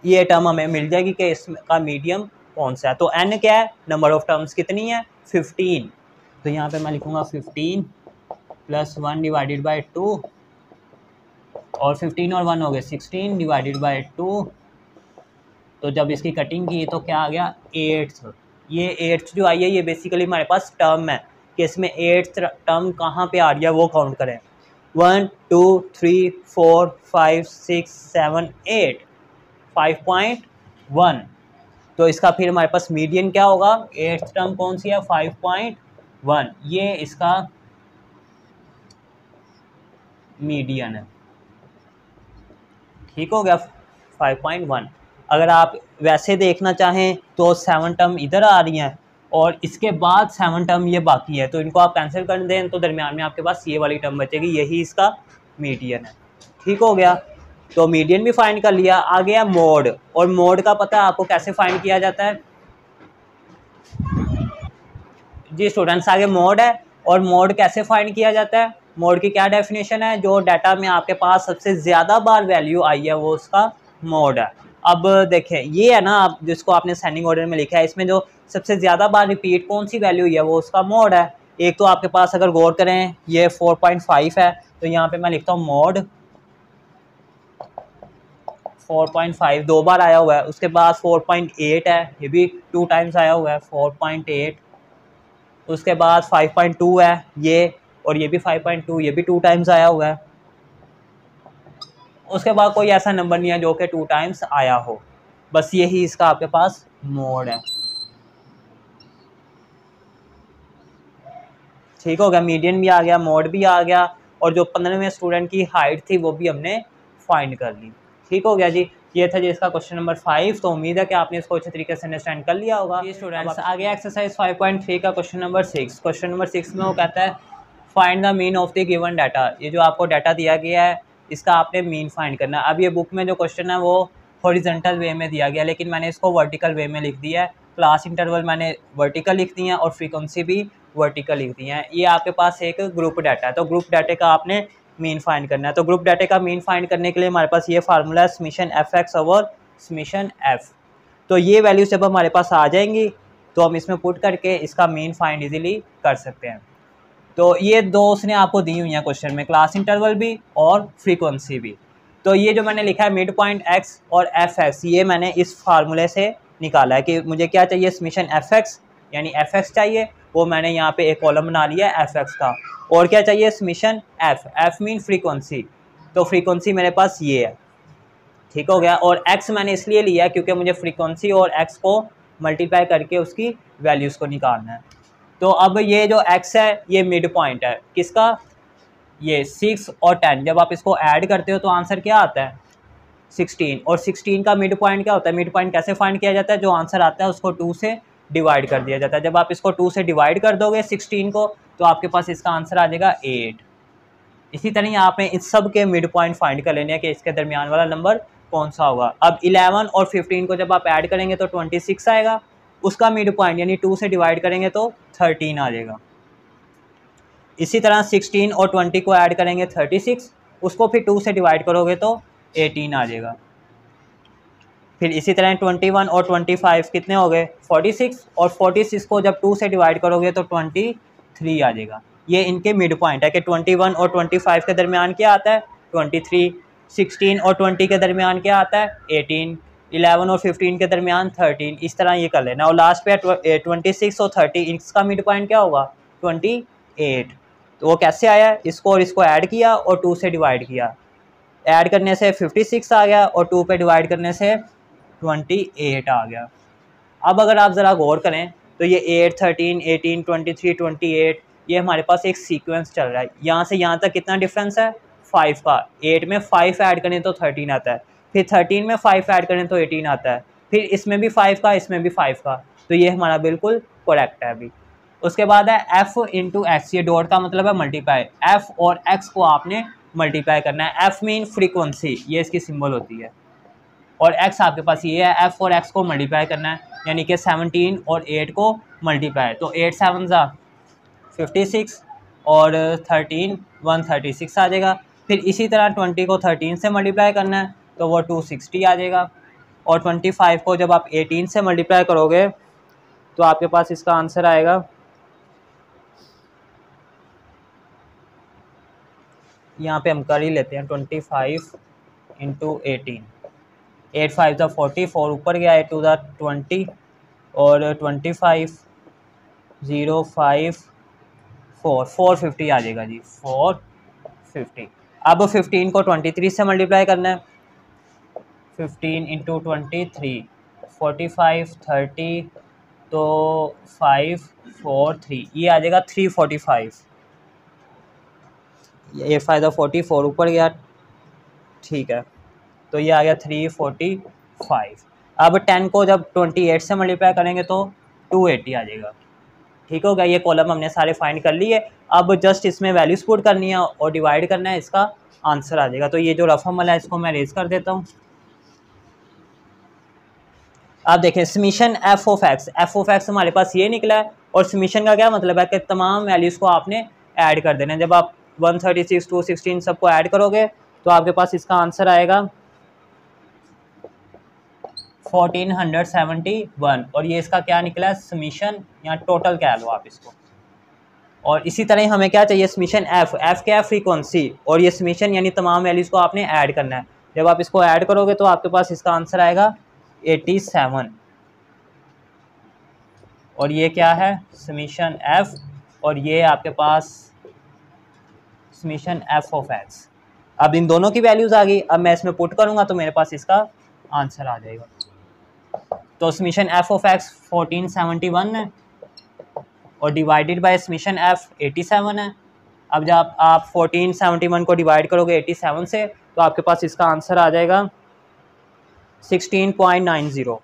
ये टर्म हमें मिल जाएगी कि इसका मीडियम कौन सा है। तो n क्या है? नंबर ऑफ टर्म्स कितनी है? 15। तो यहाँ पे मैं लिखूँगा 15 प्लस 1 डिवाइडेड बाई 2, और 15 और 1 हो गए 16 डिवाइडेड बाई 2। तो जब इसकी कटिंग की तो क्या आ गया? 8th। ये 8th जो आई है ये बेसिकली हमारे पास टर्म है कि इसमें 8th टर्म कहाँ पे आ रही है वो काउंट करें। 1 2 3 4 5 6 7 8, 5.1। तो इसका फिर हमारे पास मीडियन क्या होगा? 8th टर्म कौन सी है? 5.1, ये इसका मीडियन है, ठीक हो गया 5.1। अगर आप वैसे देखना चाहें तो 7 टर्म इधर आ रही हैं और इसके बाद 7 टर्म ये बाकी है, तो इनको आप कैंसिल कर दें तो दरमियान में आपके पास ये वाली टर्म बचेगी, यही इसका मीडियन है, ठीक हो गया। तो मीडियन भी फाइंड कर लिया। आ गया मोड, और मोड का पता है आपको कैसे फाइंड किया जाता है जी स्टूडेंट्स? आगे मोड है, और मोड कैसे फाइंड किया जाता है? मोड की क्या डेफिनेशन है? जो डाटा में आपके पास सबसे ज़्यादा बार वैल्यू आई है वो उसका मोड है। अब देखें ये है ना, आप जिसको आपने सेंडिंग ऑर्डर में लिखा है, इसमें जो सबसे ज़्यादा बार रिपीट कौन सी वैल्यू हुई है वो उसका मोड है। एक तो आपके पास अगर गौर करें ये 4.5 है, तो यहाँ पे मैं लिखता हूँ मोड 4.5 2 बार आया हुआ है। उसके बाद 4.8 है, ये भी 2 टाइम्स आया हुआ है 4.8। उसके बाद 5.2 है ये, और ये भी 5.2, ये भी 2 टाइम्स आया हुआ है। उसके बाद कोई ऐसा नंबर नहीं है जो कि 2 टाइम्स आया हो, बस यही इसका आपके पास मोड है, ठीक हो गया। मीडियन भी आ गया, मोड भी आ गया, और जो 15वें स्टूडेंट की हाइट थी वो भी हमने फाइंड कर ली, ठीक हो गया जी। ये था जी इसका क्वेश्चन नंबर 5। तो उम्मीद है कि आपने इसको अच्छे तरीके से अंडरस्टैंड कर लिया होगा। ये स्टूडेंट्स आ गया एक्सरसाइज 5.3 का क्वेश्चन नंबर 6। क्वेश्चन नंबर 6 में वो कहता है find the mean of the given data. ये जो आपको डाटा दिया गया है इसका आपने मीन फाइंड करना है। अब ये बुक में जो क्वेश्चन है वो हॉरिजॉन्टल वे में दिया गया, लेकिन मैंने इसको वर्टिकल वे में लिख दिया है। क्लास इंटरवल मैंने वर्टिकल लिख दी है और फ्रीक्वेंसी भी वर्टिकल लिख दी है। ये आपके पास एक ग्रुप डाटा है, तो ग्रुप डाटे का आपने मीन फाइंड करना है। तो ग्रुप डाटे का मीन फाइंड करने के लिए हमारे पास ये फार्मूला है summation F x over summation F. तो ये वैल्यू जब हमारे पास आ जाएंगी तो हम इसमें पुट करके इसका मीन फाइंड इजीली कर सकते हैं। तो ये दो उसने आपको दी हुई हैं क्वेश्चन में, क्लास इंटरवल भी और फ्रीक्वेंसी भी। तो ये जो मैंने लिखा है मिड पॉइंट एक्स और एफ एक्स, ये मैंने इस फार्मूले से निकाला है कि मुझे क्या चाहिए, समेशन एफ एक्स यानी एफ एक्स चाहिए, वो मैंने यहाँ पे एक कॉलम बना लिया है एफ एक्स का। और क्या चाहिए, summation F, F mean frequency, तो फ्रीक्वेंसी मेरे पास ये है, ठीक हो गया। और एक्स मैंने इसलिए लिया क्योंकि मुझे फ्रीक्वेंसी और एक्स को मल्टीप्लाई करके उसकी वैल्यूज़ को निकालना है। तो अब ये जो एक्स है ये मिड पॉइंट है किसका, ये 6 और 10 जब आप इसको ऐड करते हो तो आंसर क्या आता है 16। और 16 का मिड पॉइंट क्या होता है, मिड पॉइंट कैसे फाइंड किया जाता है, जो आंसर आता है उसको 2 से डिवाइड कर दिया जाता है। जब आप इसको 2 से डिवाइड कर दोगे 16 को तो आपके पास इसका आंसर आ जाएगा 8। इसी तरह आपने इस सब के मिड पॉइंट फाइंड कर लेने हैं कि इसके दरमियान वाला नंबर कौन सा होगा। अब 11 और 15 को जब आप ऐड करेंगे तो 26 आएगा, उसका मिड पॉइंट यानी 2 से डिवाइड करेंगे तो 13 आ जाएगा। इसी तरह 16 और 20 को ऐड करेंगे 36, उसको फिर 2 से डिवाइड करोगे तो 18 आ जाएगा। फिर इसी तरह 21 और 25 कितने हो गए 46, और 46 को जब 2 से डिवाइड करोगे तो 23 आ जाएगा। ये इनके मिड पॉइंट है कि 21 और 25 के दरमियान क्या आता है 23, 16 और 20 के दरमियान क्या आता है 18, 11 और 15 के दरमियान 13। इस तरह ये कर लेना। और लास्ट पे 26 और 30 इसका मिड पॉइंट क्या होगा 28। तो वो कैसे आया, इसको और इसको ऐड किया और 2 से डिवाइड किया, ऐड करने से 56 आ गया और 2 पे डिवाइड करने से 28 आ गया। अब अगर आप ज़रा गौर करें तो ये 8, 13, 18, 23, 28 ये हमारे पास एक सीक्वेंस चल रहा है। यहाँ से यहाँ तक कितना डिफरेंस है 5 का। 8 में 5 ऐड करें तो 13 आता है, फिर 13 में 5 ऐड करें तो 18 आता है, फिर इसमें भी 5 का, इसमें भी 5 का। तो ये हमारा बिल्कुल करेक्ट है अभी। उसके बाद है f इंटू एक्स, ये डॉट का मतलब है मल्टीप्लाई। f और x को आपने मल्टीप्लाई करना है। f मीन फ्रीक्वेंसी, ये इसकी सिंबल होती है, और x आपके पास ये है। f और x को मल्टीप्लाई करना है, यानी कि 17 और 8 को मल्टीप्लाई, तो 8 7 ज़ा 56 और 13 136 आ जाएगा। फिर इसी तरह 20 को 13 से मल्टीप्लाई करना है तो वो 260 आ जाएगा। और 25 को जब आप 18 से मल्टीप्लाई करोगे तो आपके पास इसका आंसर आएगा, यहाँ पे हम कर ही लेते हैं 25 इंटू 18, 8 5 ज़ा 40, 4 ऊपर गया, 8 2 ज़ा 20 और 25 0 5 4 450 आ जाएगा जी 450। अब 15 को 23 से मल्टीप्लाई करना है, 15 इंटू 23 45 30 तो 5 4 3 ये आ जाएगा 345। ये फ़ायदा 44 ऊपर गया, ठीक है, तो ये आ गया 345। अब 10 को जब 28 से मल्टीप्लाई करेंगे तो 280 आ जाएगा। ठीक हो गया, ये कॉलम हमने सारे फाइंड कर लिए। अब जस्ट इसमें वैल्यूज पुट करनी है और डिवाइड करना है, इसका आंसर आ जाएगा। तो ये जो रफ अमल है इसको मैं रेज कर देता हूँ। आप देखें समीशन एफ ऑफ एक्स हमारे पास ये निकला है, और समीशन का क्या मतलब है कि तमाम वैल्यूज़ को आपने ऐड कर देना है। जब आप 136 216 सबको ऐड करोगे तो आपके पास इसका आंसर आएगा 1471, और ये इसका क्या निकला है समीशन या टोटल कह लो आप इसको। और इसी तरह हमें क्या चाहिए समीशन एफ क्या है फ्रीक्वेंसी, और ये समीशन यानी तमाम वैल्यूज़ को आपने ऐड करना है। जब आप इसको ऐड करोगे तो आपके पास इसका आंसर आएगा 87, और ये क्या है समीशन एफ, और ये आपके पास समीशन एफ ऑफ एक्स। अब इन दोनों की वैल्यूज़ आ गई, अब मैं इसमें पुट करूँगा तो मेरे पास इसका आंसर आ जाएगा। तो समीशन एफ ऑफ एक्स 1471 है और डिवाइडेड बाय समीशन एफ 87 है। अब जब आप 1471 को डिवाइड करोगे 87 से तो आपके पास इसका आंसर आ जाएगा 16.90।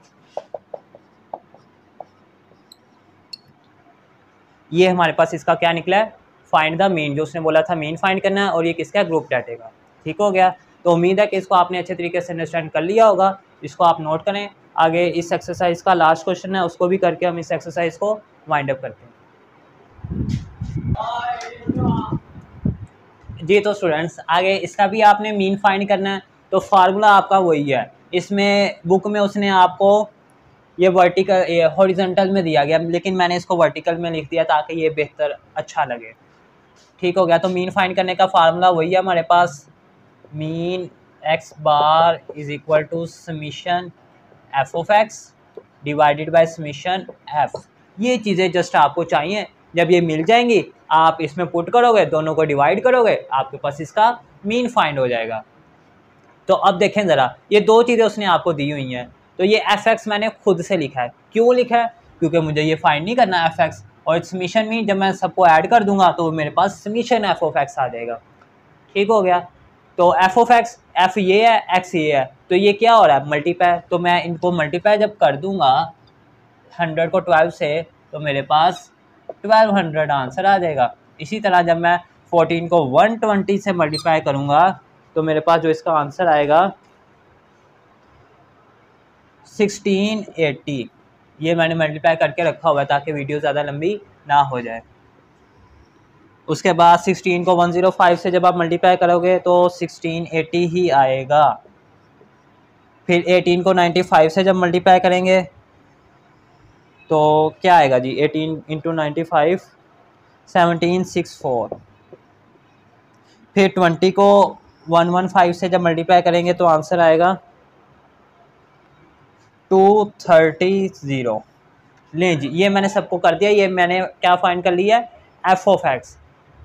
ये हमारे पास इसका क्या निकला है फाइंड द मीन, जो उसने बोला था मीन फाइंड करना है, और ये किसका ग्रुप डाटा का। ठीक हो गया, तो उम्मीद है कि इसको आपने अच्छे तरीके से अंडरस्टैंड कर लिया होगा। इसको आप नोट करें। आगे इस एक्सरसाइज का लास्ट क्वेश्चन है, उसको भी करके हम इस एक्सरसाइज को वाइंड अप करते हैं। जी तो स्टूडेंट्स आगे इसका भी आपने मीन फाइंड करना है, तो फार्मूला आपका वही है। इसमें बुक में उसने आपको ये वर्टिकल हॉरिजॉन्टल में दिया गया, लेकिन मैंने इसको वर्टिकल में लिख दिया ताकि ये बेहतर अच्छा लगे। ठीक हो गया, तो मीन फाइंड करने का फार्मूला वही है हमारे पास, mean x bar is equal to summation f of x divided by summation f. ये चीज़ें जस्ट आपको चाहिए, जब ये मिल जाएंगी आप इसमें पुट करोगे, दोनों को डिवाइड करोगे, आपके पास इसका मीन फाइंड हो जाएगा। तो अब देखें ज़रा, ये दो चीज़ें उसने आपको दी हुई हैं। तो ये एफ एक्स मैंने खुद से लिखा है, क्यों लिखा है क्योंकि मुझे ये फाइंड नहीं करना एफ एक्स, और समीशन में जब मैं सबको ऐड कर दूंगा तो मेरे पास समीशन एफ ऑफ एक्स आ जाएगा। ठीक हो गया। तो एफ ऑफ एक्स, एफ ये है, एक्स ये है, तो ये क्या हो रहा है, मल्टीप्लाई। तो मैं इनको मल्टीप्लाई जब कर दूंगा 100 को 12 से, तो मेरे पास 1200 आंसर आ जाएगा। इसी तरह जब मैं 14 को 120 से मल्टीप्लाई करूंगा तो मेरे पास जो इसका आंसर आएगा 1680। ये मैंने मल्टीप्लाई करके रखा हुआ है ताकि वीडियो ज़्यादा लंबी ना हो जाए। उसके बाद 16 को 105 से जब आप मल्टीप्लाई करोगे तो 1680 ही आएगा। फिर 18 को 95 से जब मल्टीप्लाई करेंगे तो क्या आएगा जी, 18 इंटू 95 1764। फिर 20 को 115 से जब मल्टीप्लाई करेंगे तो आंसर आएगा 230। लें जी, ये मैंने सबको कर दिया। ये मैंने क्या फाइंड कर लिया है, एफ ऑफ एक्स।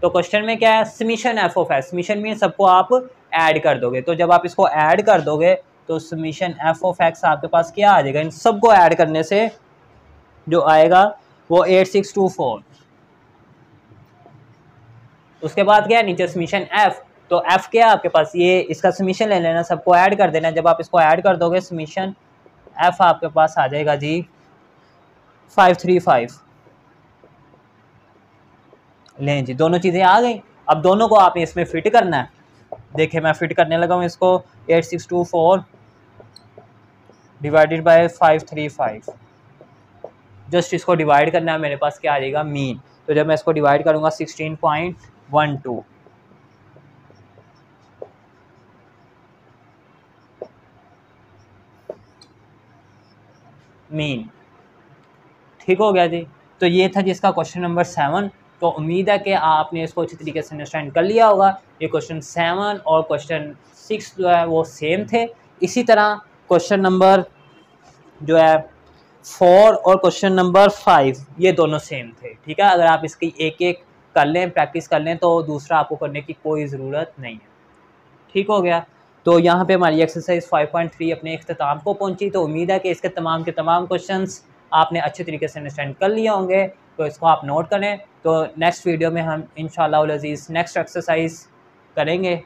तो क्वेश्चन में क्या है, summation f of x. Summation में सबको आप ऐड कर दोगे, तो जब आप इसको ऐड कर दोगे तो समीशन एफ ऑफ एक्स आपके पास क्या आ जाएगा, इन सबको ऐड करने से जो आएगा वो 8624। उसके बाद क्या है, नीचे समीशन एफ। तो एफ क्या है आपके पास, ये इसका समीशन ले लेना, सबको ऐड कर देना। जब आप इसको ऐड कर दोगे समीशन एफ आपके पास आ जाएगा जी 535। लें जी, दोनों चीज़ें आ गई। अब दोनों को आपने इसमें फिट करना है। देखिए मैं फिट करने लगा हूँ इसको। 8624 डिवाइडेड बाय 535, जस्ट इसको डिवाइड करना है, मेरे पास क्या आ जाएगा, मीन। तो जब मैं इसको डिवाइड करूँगा 16.12 मीन। ठीक हो गया जी। तो ये था जिसका क्वेश्चन नंबर 7। तो उम्मीद है कि आपने इसको अच्छी तरीके से अंडरस्टैंड कर लिया होगा। ये क्वेश्चन 7 और क्वेश्चन 6 जो है वो सेम थे। इसी तरह क्वेश्चन नंबर जो है 4 और क्वेश्चन नंबर 5 ये दोनों सेम थे। ठीक है, अगर आप इसकी एक एक कर लें, प्रैक्टिस कर लें, तो दूसरा आपको करने की कोई ज़रूरत नहीं है। ठीक हो गया। तो यहाँ पे हमारी एक्सरसाइज 5.3 अपने इख्तिताम को पहुँची। तो उम्मीद है कि इसके तमाम के तमाम क्वेश्चंस आपने अच्छे तरीके से अंडरस्टैंड कर लिए होंगे। तो इसको आप नोट करें। तो नेक्स्ट वीडियो में हम इंशाअल्लाह अज़ीज़ नेक्स्ट एक्सरसाइज करेंगे।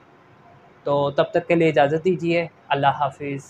तो तब तक के लिए इजाज़त दीजिए। अल्लाह हाफिज़।